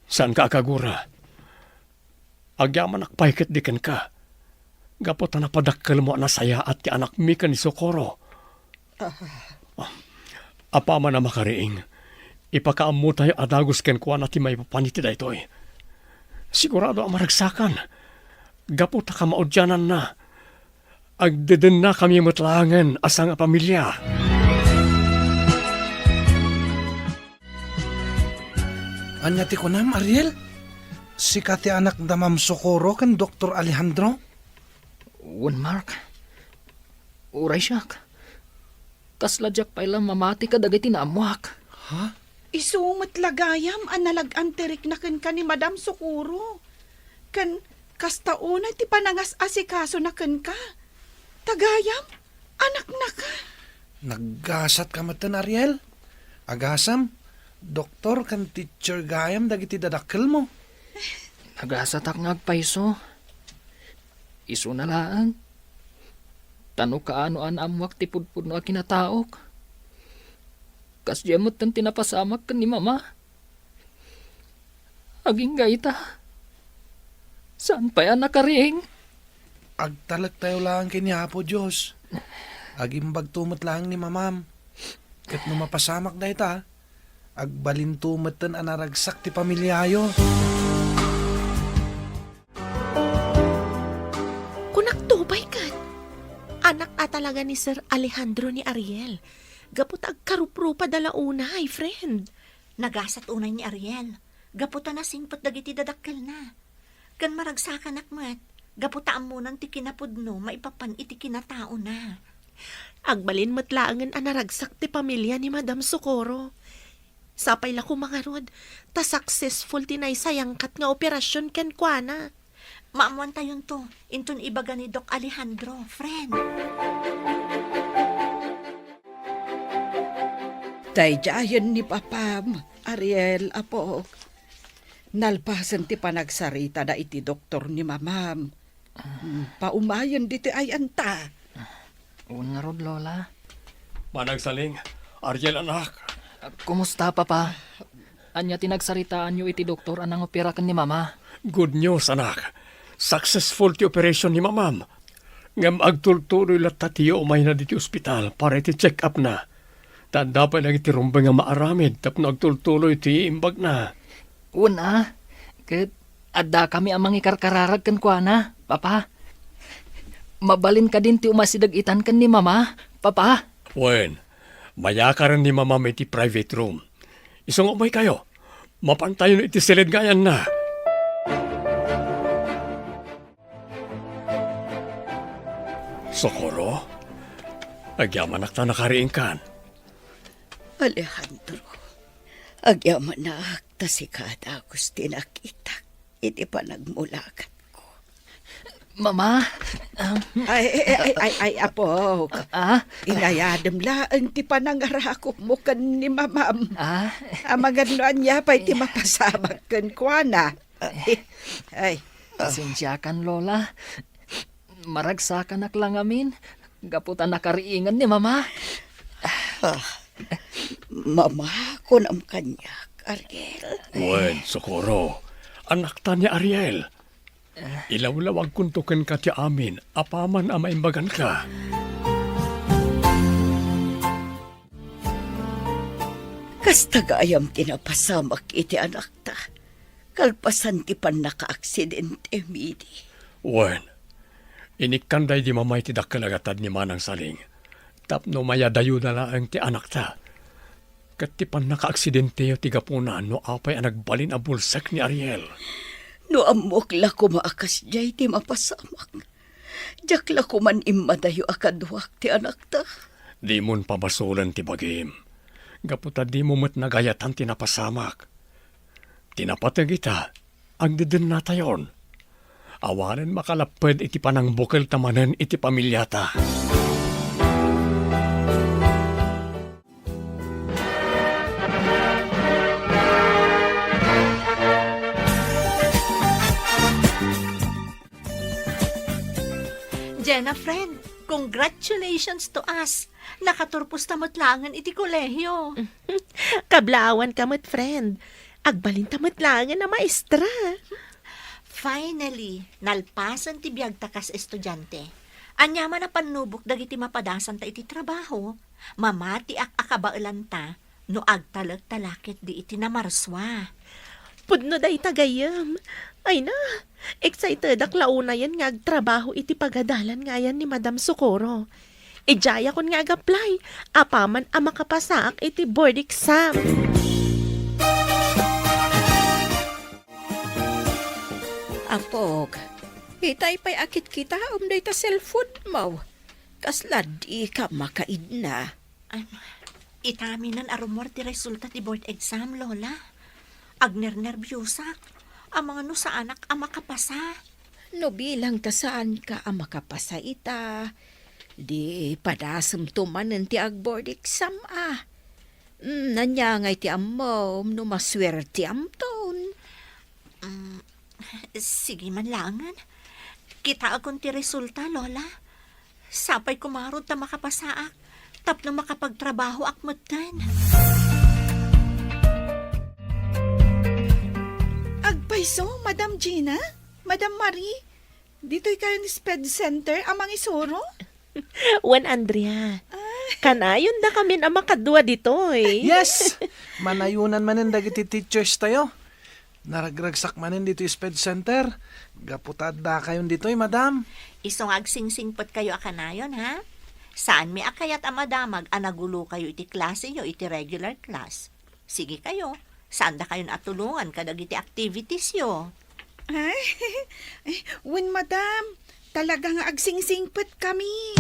Saan ka akagura? Agyaman akpayket diken ka. Gapot na napadakkel mo na saya at ti anak mi ka ni Socorro. Apa man na makariing. Ipakaammo tayo adagos ken kuha na ti may papaniti da ito'y. Sigurado ang maragsakan. Gapot na ka maudyanan na. Agdeden na kami matlangan asang pamilya. Anya ti kunam, Ariel? Si kati anak da Ma'am Socorro kan Dr. Alejandro? Mark, Uray siya. Kasladyak pa ilang mamati ka dagiti naamuak. Ha? Isumat lagayam ang nalag-antirik na kan ni Madam Socorro. Kan kastauna ti panangas asikaso na kan ka. Tagayam, anak na ka. Naggasat ka matan, Ariel? Agasam, doktor kan teacher gayam dagiti dadakkel mo. Nagasatak ngagpaiso. Iso na lang. Tano kaano an amwak ti pudpud no a kinataok. Kas jemot tan tinapasamak kan ni mama. Aging gaita. Saan pa yan nakaring? Agtalag tayo lang kinihapo, Diyos. Agimbag tumot lang ni mamam. Kat no mapasamak na ita, agbalin tumatan anaragsak ti pamilyayo. Kunaktubay kat. Anak talaga ni Sir Alejandro ni Ariel. Gapot agkarupro pa dala unay, friend. Nagasat unay ni Ariel. Gaputa na singpot dagiti dadakkel na. Kan maragsakan akmat. Gaputa amunan ti kinapudno, maipapan iti kinatao na. Agbalin matlaangan anaragsak ti pamilya ni Madam Socorro. Sapay la ko mga rod, ta successful tinay sayangkat nga operasyon ken kuana. Maamuan tayon to, inton ibaga ni Doc Alejandro, friend. Dayjayan ni Papam, Ariel, apo. Nalpasan ti panagsarita da iti doktor ni mamam. Paumayan diti ay anta. Un nga rod, Lola. Managsaling, Ariel anak. Kumusta, Papa? Anya tinagsaritaan niyo iti doktor anang opera kan ni mama. Good news, anak. Successful ti operation ni mamam. Ngam agtultuloy latta tiyo umay na diti ospital para iti check up na. Tanda pa lang iti rumbang nga maaramid tapno agtultuloy ti imbag na. Una, ket adda kami amang ikarkararag kan kuana, Papa. Mabalin ka din ti umasidag-itan kan ni mama, Papa. Wen, mayakaran ni mamam iti private room. Isang umay kayo. Mapantayon iti silid gayan na. Socorro, agyaman akta nakariing kan. Alejandro, agyaman na akta si kada gusti nakita. Iti pa nagmulakat ko. Mama, Ay, apo. Inayadam laang ti panangarakop mo kan ni mamam. Amaganoan niya pa iti mapasamak kan kuana. Ay, pasensya kan, Lola. Maragsakan lang amin. Gaputan nakariingan ni mama. Mama, kunam kanyak, Ariel. Wen, Socorro, anak ta ni Ariel. Ilaw-lawag kuntukan ka ti amin, apaman amaimbagan ka. Kastagayam tinapasamak iti anak ta. Kalpasan ti pan naka-aksidente, midi. Wen, inikanday di mamay ti dakalagatad ni Manang Saling. Tapno mayadayo na lang ti anak ta. Kat ti pan naka-aksidente ti gapunan no apay ang nagbalin a bulsak ni Ariel. No amok la kumaakas jay ti mapasamak. Jak la kuman imadayo akadwak ti anak ta. Di mon pabasulan ti bagim. Gaputa di mo mat nagayatan ti napasamak. Tinapatag ita, ang didin natayon. Awanen makalapad iti panang bukal tamanan iti pamilyata. Jenna, friend, congratulations to us. Nakaturpos tamot langan iti kolehyo. Kablawan kamot, friend. Agbalin tamot langan na maestra. Finally, nalpasan ti biyag takas estudyante. Anyaman na panubok dagiti mapadasan ta iti trabaho. Mamati akabailan ta, no agtalag talakit di iti namarswa. Pudno day tagayam. Ay na, excited ak launa yan nga agtrabaho iti pagadalan nga yan ni Madam Socorro. Ijaya kon nga ag-apply, apaman ang makapasaak iti board exam. apog. Itay pa'y akit kita umday ta cellphone mo. Kasla di ka makaid na. Itaminan arumor ti resulta ti board exam, Lola. Agner nervyosa. Ang mga no sa anak ang makapasa. No bilang ta saan ka ang makapasa ita. Di padasam tumanen ti agboard exam Nanyangay ti amom no maswerte amton. Sige man langan. Kita akong ti resulta, Lola. Sapay kumarod ta makapasaak. Tapno makapagtrabaho akmutan. Agpaiso, Madam Gina? Madam Marie? Dito'y kayo ni Sped Center, amang isuro? Wan Andrea. Kanayon na kami ang makadua dito eh. Yes! Manayunan manin dagiti teachers tayo. Naragragsak manin dito yung Sped Center. Gaputad da kayon dito madam. Isong agsingsingpot kayo akanayon, ha? Saan mi akayat ang madamag anagulo kayo iti klase nyo, iti regular class? Sige kayo. Saan da kayo natulungan kadag iti activities yo? Ay, wen madam, talagang agsingsingpet kami.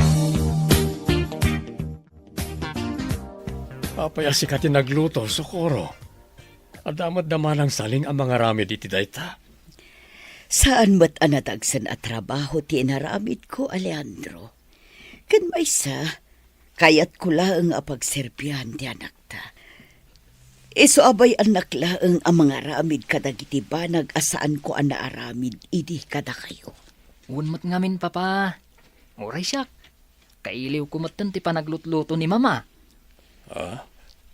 Apay asikatin nagluto, Socorro. Adamat daman ang saling ang mga ramid iti dayta. Saan mat anatagsan at trabaho ti inaramid ko, Alejandro? Kan may sa, kayat ko laang apagserbihan ti anak ta. Iso abay anak laang ang mga ramid kadagiti banag asaan ko ang naaramid idi kada kayo. Unmat ngamin, papa. Oray siyak. Kailiw kumatan ti panaglutluto ni mama.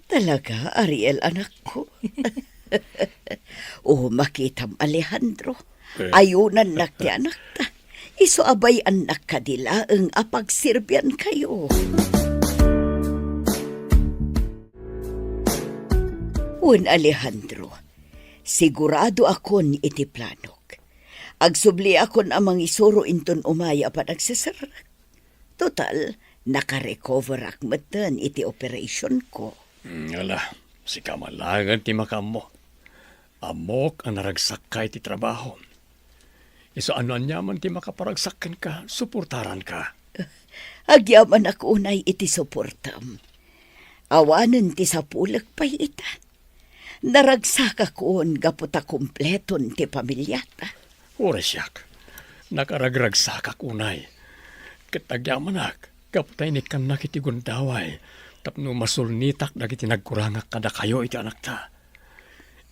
Talaga, Ariel, anak ko. Makitam, Alejandro. Ayunan na ti anak ta. Iso abay anak kadila ang apagsirbyan kayo. Alejandro, sigurado akon iti planok. Agsubli akon amang isuro inton umaya pa nagsasarak. Total, nakarecover akmatan iti operation ko. Ala, si kamalangan ti makamo. Amok ang naragsak ka iti trabaho. Iso ano anyaman ti makaparagsakan ka, suportaran ka. Agyaman ako unay iti suportam. Awanan ti sapulak pa'y ita. Naragsak akoon gaputa kumpleton ti pamilyata. Oresyak, nakaragragsak unay. Kitagyaman kaputay ni kanak iti gundaway, tapno masulnitak dagiti nagkurangak kada kayo iti anak ta.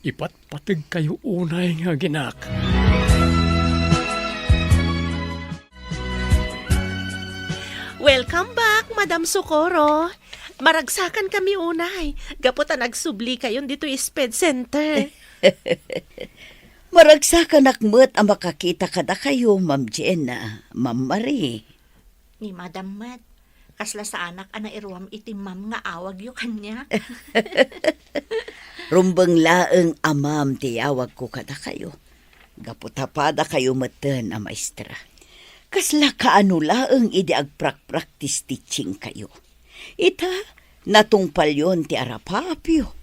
Ipatpatig kayo unay nga ginak. Welcome back, Madam Socorro. Maragsakan kami unay. Gaputa nagsubli kayon dito yung Sped Center. Maragsakan akmet ang makakita kada kayo, Ma'am Jenna, Ma'am Marie. Ni Madam Mat, kasla sa anak ana iruam iti ma'am nga awag yo kanya. Rumbang laeng amam tiyawag ko kada kayo. Gaputapada kayo matan a maestra. Kasla kaano laeng idi agprak-practice teaching kayo. Ita, natungpal yon ti arapapyo.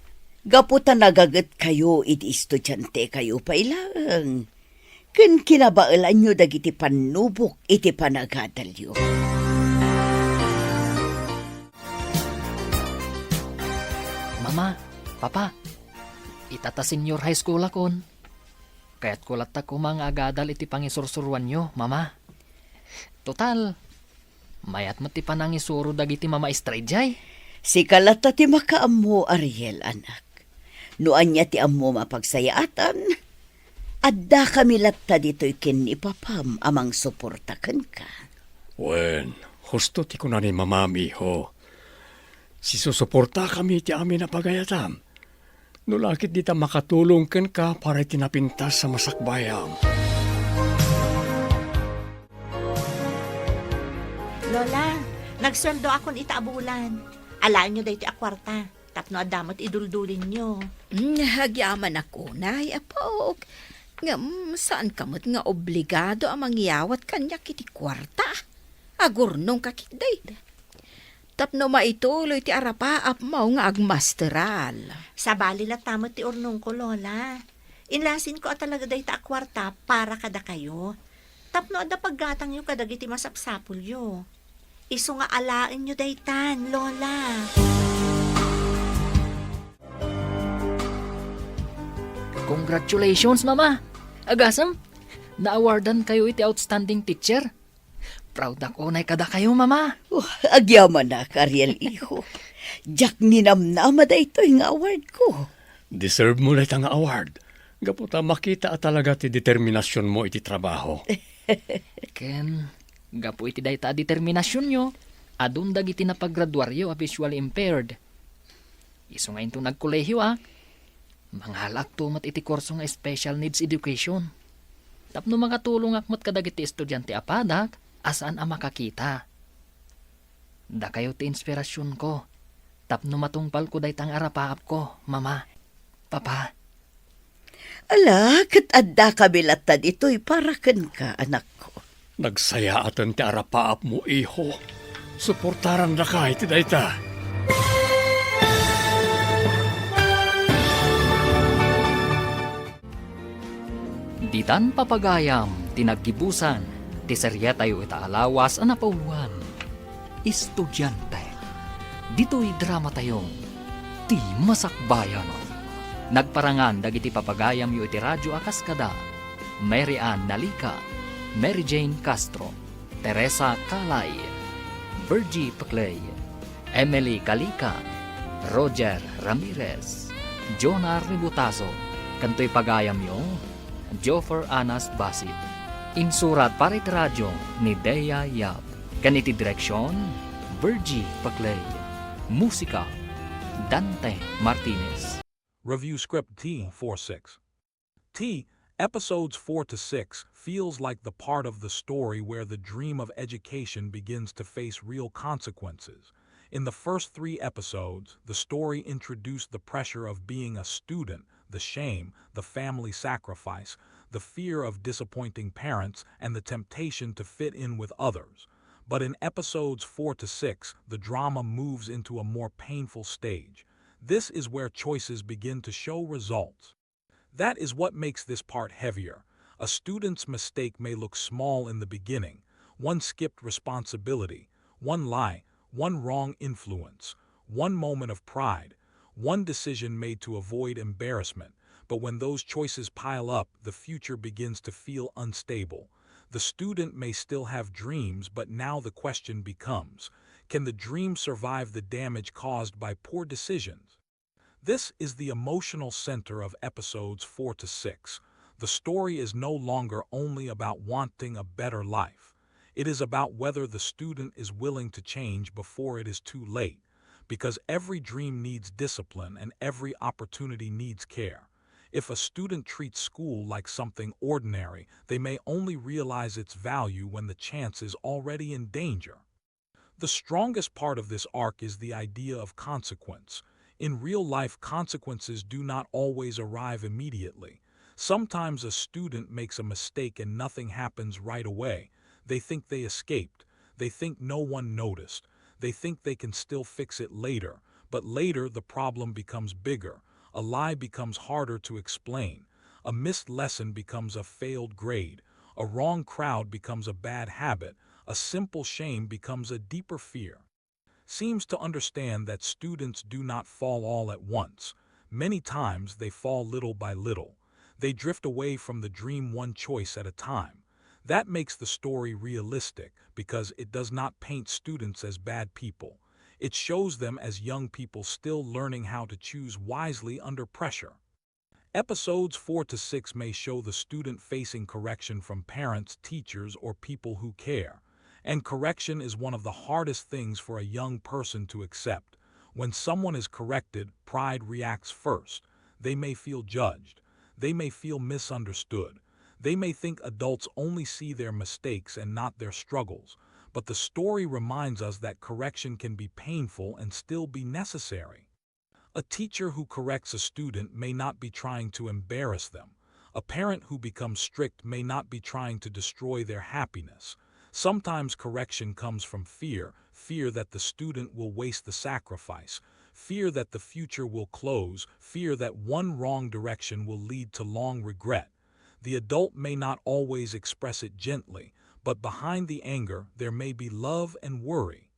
Gaputa nagagat kayo idi estudyante kayo pa ilang. Ken kinabaalan nyo dagiti panubok iti panagadalyo. Mama, papa, itata senior high school akon. Kaya't kulat ko mga agadal iti pangisursuruan nyo, mama. Total, mayat mo ti panangisuro dagiti mama estrejay. Si kalata ti makaammo, Ariel, anak. Noan niya ti ammo mapagsayaatan. Adda kami latta dito'y kin ni papam amang suportakan ka. Wen, husto ti kuna ni mamami ho. Si susuporta kami ti amin na pagayatam. Nulakit di ta makatulong ken ka para tinapintas sa masakbayam. Lola, nagsweldo akon itaabulan. Alaan nyo dahi ti akwarta. Tapno adamot iduldulin nyo. Nagyaman ako, nay, apok. Saan kamot nga obligado ang mangyawat kanya kiti kwarta? Agurnong kakitday. Tapno maituloy ti arapaap mo nga agmasteral. Sa bali la tamot ti urnong ko, Lola. Inlasin ko at talaga dahi ta akwarta para kada kayo. Tapno adda paggatang nyo kadag iti masapsapul yo. Iso nga alain nyo daytan, Lola. Congratulations, Mama! Agasam, na-awardan kayo iti outstanding teacher. Proud ako na kada kayo, Mama. Agyaman na, Ariel, iho. Jak ninamnama da ito yung award ko. Deserve mo lang ang award. Gaputa makita talaga ti determinasyon mo iti trabaho. Ken, gapo iti dayta a determinasyon nyo. Adun dagiti na paggraduaryo a visually impaired. Iso nga into nagkolehiyo Manghalak tumat iti kurso nga special needs education. Tapno makatulong akmat kadagiti estudyante apadak, asaan a makakita. Da kayo ti inspirasyon ko. Tapno matungpal ko daytang arapaap ko, Mama, Papa. Ala, kat adda kabilatan ito'y para kan ka, anak ko. Nagsaya atan ti arapaap mo, iho. Suportaran na ka iti dayta. Ditan papagayam, tinaggibusan, ti serya tayo itaalawas a napauwan. Estudyante. Dito'y drama tayo, ti masakbayan. Nagparangan dagiti papagayam yu iti radyo akaskada. Mary Ann Nalica, Mary Jane Castro, Teresa Calay, Virgie Paclay, Emily Calica, Roger Ramirez, Jonah Ributaso, kanto'y pagayam yu, Joffer Anas Basit. Insurat parit radyo ni Dea Yap. Kaniti direksyon, Virgie Paclay. Musika, Dante Martinez. Review script T46. T, episodes 4 to 6, feels like the part of the story where the dream of education begins to face real consequences. In the first 3 episodes, the story introduced the pressure of being a student, the shame, the family sacrifice, the fear of disappointing parents, and the temptation to fit in with others. But in episodes 4 to 6, the drama moves into a more painful stage. This is where choices begin to show results. That is what makes this part heavier. A student's mistake may look small in the beginning. One skipped responsibility, one lie, one wrong influence, one moment of pride, one decision made to avoid embarrassment. But when those choices pile up, the future begins to feel unstable. The student may still have dreams, but now the question becomes, can the dream survive the damage caused by poor decisions? This is the emotional center of episodes 4 to 6. The story is no longer only about wanting a better life. It is about whether the student is willing to change before it is too late, because every dream needs discipline and every opportunity needs care. If a student treats school like something ordinary, they may only realize its value when the chance is already in danger. The strongest part of this arc is the idea of consequence. In real life, consequences do not always arrive immediately. Sometimes a student makes a mistake and nothing happens right away. They think they escaped. They think no one noticed. They think they can still fix it later. But later, the problem becomes bigger. A lie becomes harder to explain. A missed lesson becomes a failed grade. A wrong crowd becomes a bad habit. A simple shame becomes a deeper fear. Seems to understand that students do not fall all at once. Many times they fall little by little. They drift away from the dream one choice at a time. That makes the story realistic because it does not paint students as bad people. It shows them as young people still learning how to choose wisely under pressure. Episodes 4 to 6 may show the student facing correction from parents, teachers, or people who care. And correction is one of the hardest things for a young person to accept. When someone is corrected, pride reacts first. They may feel judged. They may feel misunderstood. They may think adults only see their mistakes and not their struggles. But the story reminds us that correction can be painful and still be necessary. A teacher who corrects a student may not be trying to embarrass them. A parent who becomes strict may not be trying to destroy their happiness. Sometimes correction comes from fear, fear that the student will waste the sacrifice, fear that the future will close, fear that one wrong direction will lead to long regret. The adult may not always express it gently, but behind the anger there may be love and worry.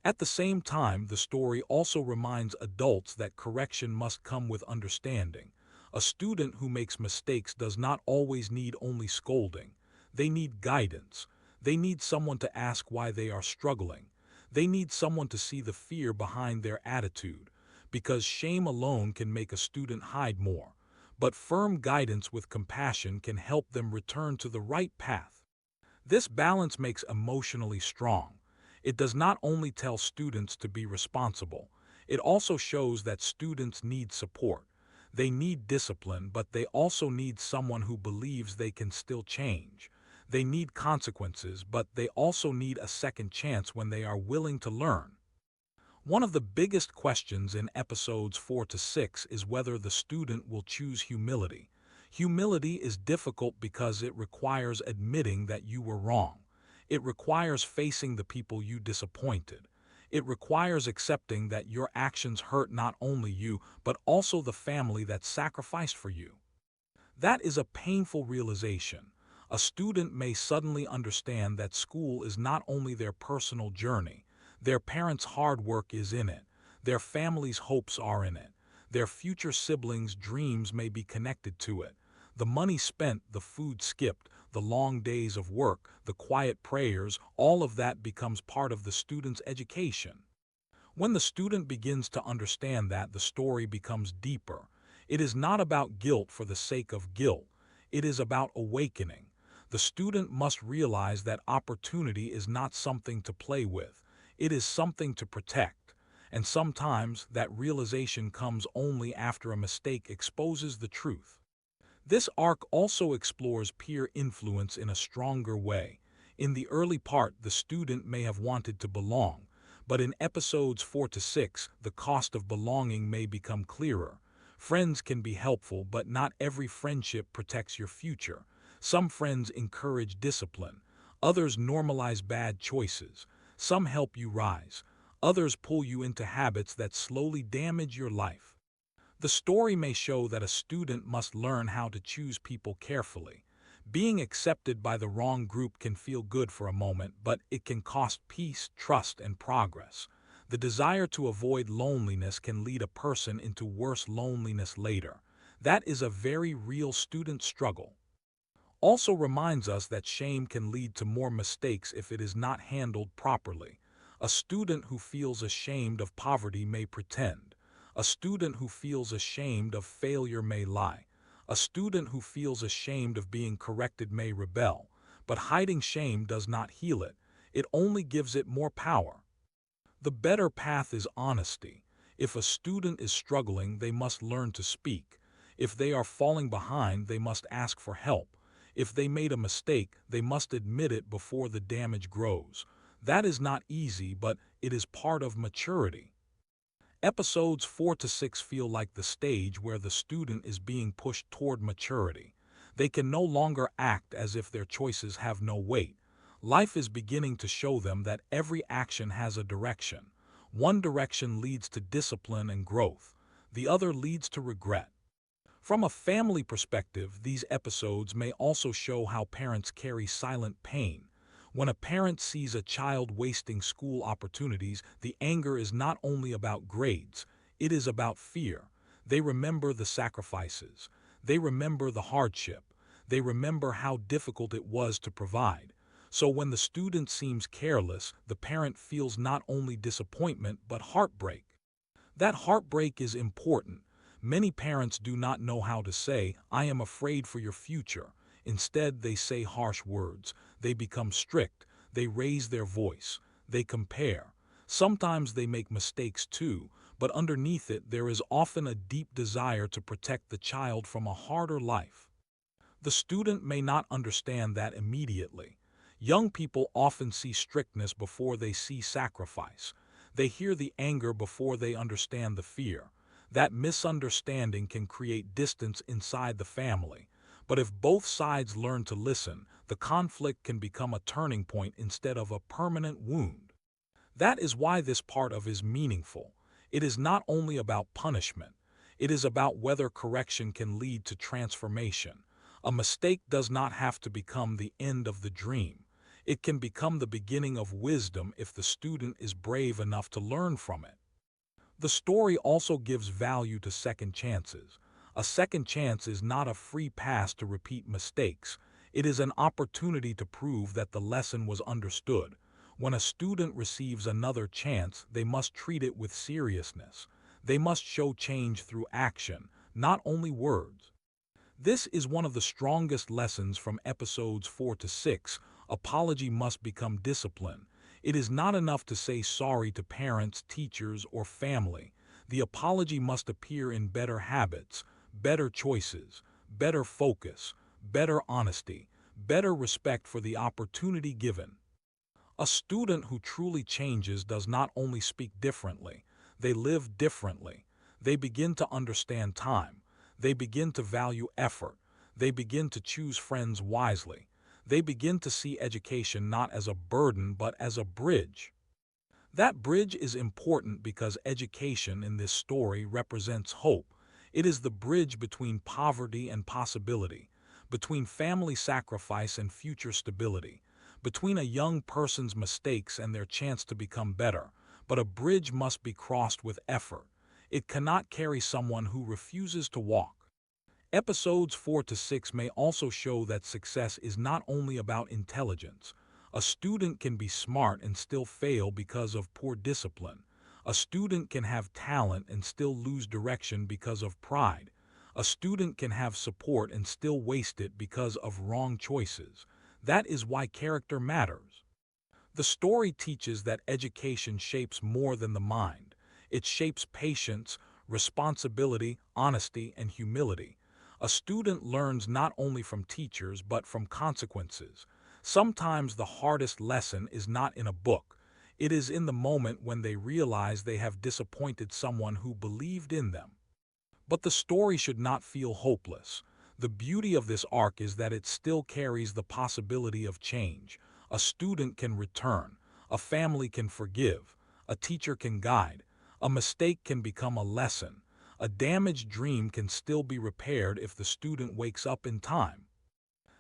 At the same time, the story also reminds adults that correction must come with understanding. A student who makes mistakes does not always need only scolding. They need guidance. They need someone to ask why they are struggling. They need someone to see the fear behind their attitude, because shame alone can make a student hide more. But firm guidance with compassion can help them return to the right path. This balance makes emotionally strong. It does not only tell students to be responsible, it also shows that students need support. They need discipline, but they also need someone who believes they can still change. They need consequences, but they also need a second chance when they are willing to learn. One of the biggest questions in episodes 4 to 6 is whether the student will choose humility. Humility is difficult because it requires admitting that you were wrong. It requires facing the people you disappointed. It requires accepting that your actions hurt not only you, but also the family that sacrificed for you. That is a painful realization. A student may suddenly understand that school is not only their personal journey. Their parents' hard work is in it. Their family's hopes are in it. Their future siblings' dreams may be connected to it. The money spent, the food skipped, the long days of work, the quiet prayers, all of that becomes part of the student's education. When the student begins to understand that, the story becomes deeper. It is not about guilt for the sake of guilt. It is about awakening. The student must realize that opportunity is not something to play with. It is something to protect. And sometimes that realization comes only after a mistake exposes the truth. This arc also explores peer influence in a stronger way. In the early part, the student may have wanted to belong, but in episodes 4 to 6, the cost of belonging may become clearer. Friends can be helpful, but not every friendship protects your future. Some friends encourage discipline. Others normalize bad choices. Some help you rise. Others pull you into habits that slowly damage your life. The story may show that a student must learn how to choose people carefully. Being accepted by the wrong group can feel good for a moment, but it can cost peace, trust, and progress. The desire to avoid loneliness can lead a person into worse loneliness later. That is a very real student struggle. Also reminds us that shame can lead to more mistakes if it is not handled properly. A student who feels ashamed of poverty may pretend. A student who feels ashamed of failure may lie. A student who feels ashamed of being corrected may rebel. But hiding shame does not heal it. It only gives it more power. The better path is honesty. If a student is struggling, they must learn to speak. If they are falling behind, they must ask for help. If they made a mistake, they must admit it before the damage grows. That is not easy, but it is part of maturity. Episodes 4 to 6 feel like the stage where the student is being pushed toward maturity. They can no longer act as if their choices have no weight. Life is beginning to show them that every action has a direction. One direction leads to discipline and growth. The other leads to regret. From a family perspective, these episodes may also show how parents carry silent pain. When a parent sees a child wasting school opportunities, the anger is not only about grades, it is about fear. They remember the sacrifices. They remember the hardship. They remember how difficult it was to provide. So when the student seems careless, the parent feels not only disappointment but heartbreak. That heartbreak is important. Many parents do not know how to say, "I am afraid for your future." Instead, they say harsh words. They become strict. They raise their voice. They compare. Sometimes they make mistakes too, but underneath it there is often a deep desire to protect the child from a harder life. The student may not understand that immediately. Young people often see strictness before they see sacrifice. They hear the anger before they understand the fear. That misunderstanding can create distance inside the family. But if both sides learn to listen, the conflict can become a turning point instead of a permanent wound. That is why this part of is meaningful. It is not only about punishment. It is about whether correction can lead to transformation. A mistake does not have to become the end of the dream. It can become the beginning of wisdom if the student is brave enough to learn from it. The story also gives value to second chances. A second chance is not a free pass to repeat mistakes. It is an opportunity to prove that the lesson was understood. When a student receives another chance, they must treat it with seriousness. They must show change through action, not only words. This is one of the strongest lessons from episodes 4 to 6. Apology must become discipline. It is not enough to say sorry to parents, teachers, or family. The apology must appear in better habits, better choices, better focus, better honesty, better respect for the opportunity given. A student who truly changes does not only speak differently, they live differently. They begin to understand time. They begin to value effort. They begin to choose friends wisely. They begin to see education not as a burden but as a bridge. That bridge is important because education in this story represents hope. It is the bridge between poverty and possibility, between family sacrifice and future stability, between a young person's mistakes and their chance to become better. But a bridge must be crossed with effort. It cannot carry someone who refuses to walk. Episodes 4 to 6 may also show that success is not only about intelligence. A student can be smart and still fail because of poor discipline. A student can have talent and still lose direction because of pride. A student can have support and still waste it because of wrong choices. That is why character matters. The story teaches that education shapes more than the mind. It shapes patience, responsibility, honesty, and humility. A student learns not only from teachers but from consequences. Sometimes the hardest lesson is not in a book. It is in the moment when they realize they have disappointed someone who believed in them. But the story should not feel hopeless. The beauty of this arc is that it still carries the possibility of change. A student can return. A family can forgive. A teacher can guide. A mistake can become a lesson. A damaged dream can still be repaired if the student wakes up in time.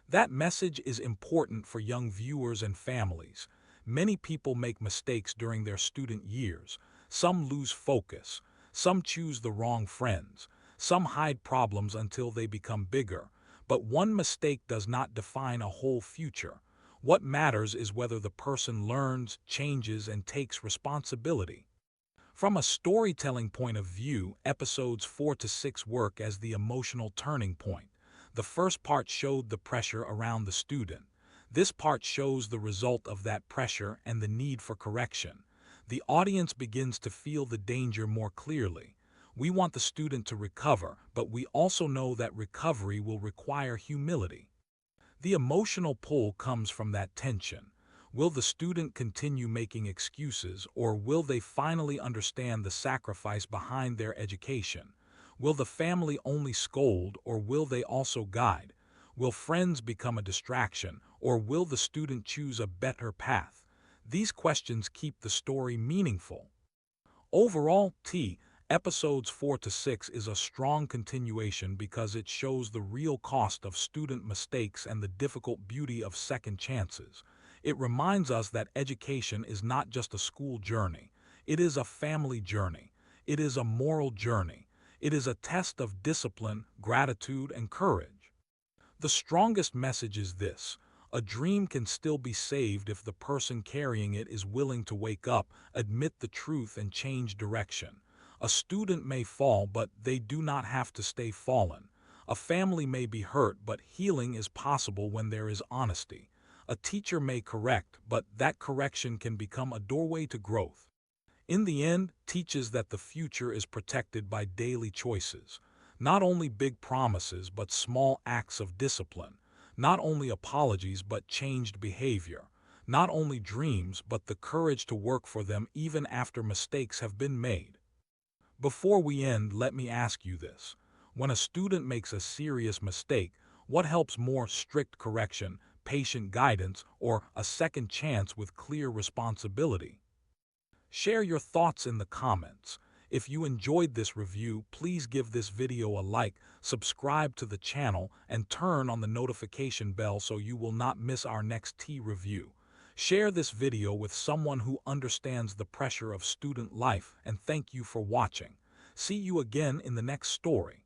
That message is important for young viewers and families. Many people make mistakes during their student years. Some lose focus. Some choose the wrong friends. Some hide problems until they become bigger. But one mistake does not define a whole future. What matters is whether the person learns, changes, and takes responsibility. From a storytelling point of view, episodes 4 to 6 work as the emotional turning point. The first part showed the pressure around the student. This part shows the result of that pressure and the need for correction. The audience begins to feel the danger more clearly. We want the student to recover, but we also know that recovery will require humility. The emotional pull comes from that tension. Will the student continue making excuses, or will they finally understand the sacrifice behind their education? Will the family only scold, or will they also guide? Will friends become a distraction, or will the student choose a better path? These questions keep the story meaningful. Overall, episodes 4 to 6 is a strong continuation because it shows the real cost of student mistakes and the difficult beauty of second chances. It reminds us that education is not just a school journey. It is a family journey. It is a moral journey. It is a test of discipline, gratitude, and courage. The strongest message is this: a dream can still be saved if the person carrying it is willing to wake up, admit the truth, and change direction. A student may fall, but they do not have to stay fallen. A family may be hurt, but healing is possible when there is honesty. A teacher may correct, but that correction can become a doorway to growth. In the end, teaches that the future is protected by daily choices. Not only big promises, but small acts of discipline. Not only apologies, but changed behavior. Not only dreams, but the courage to work for them even after mistakes have been made. Before we end, let me ask you this. When a student makes a serious mistake, what helps more: strict correction, patient guidance, or a second chance with clear responsibility? Share your thoughts in the comments. If you enjoyed this review, please give this video a like, subscribe to the channel, and turn on the notification bell so you will not miss our next tea review. Share this video with someone who understands the pressure of student life, and thank you for watching. See you again in the next story.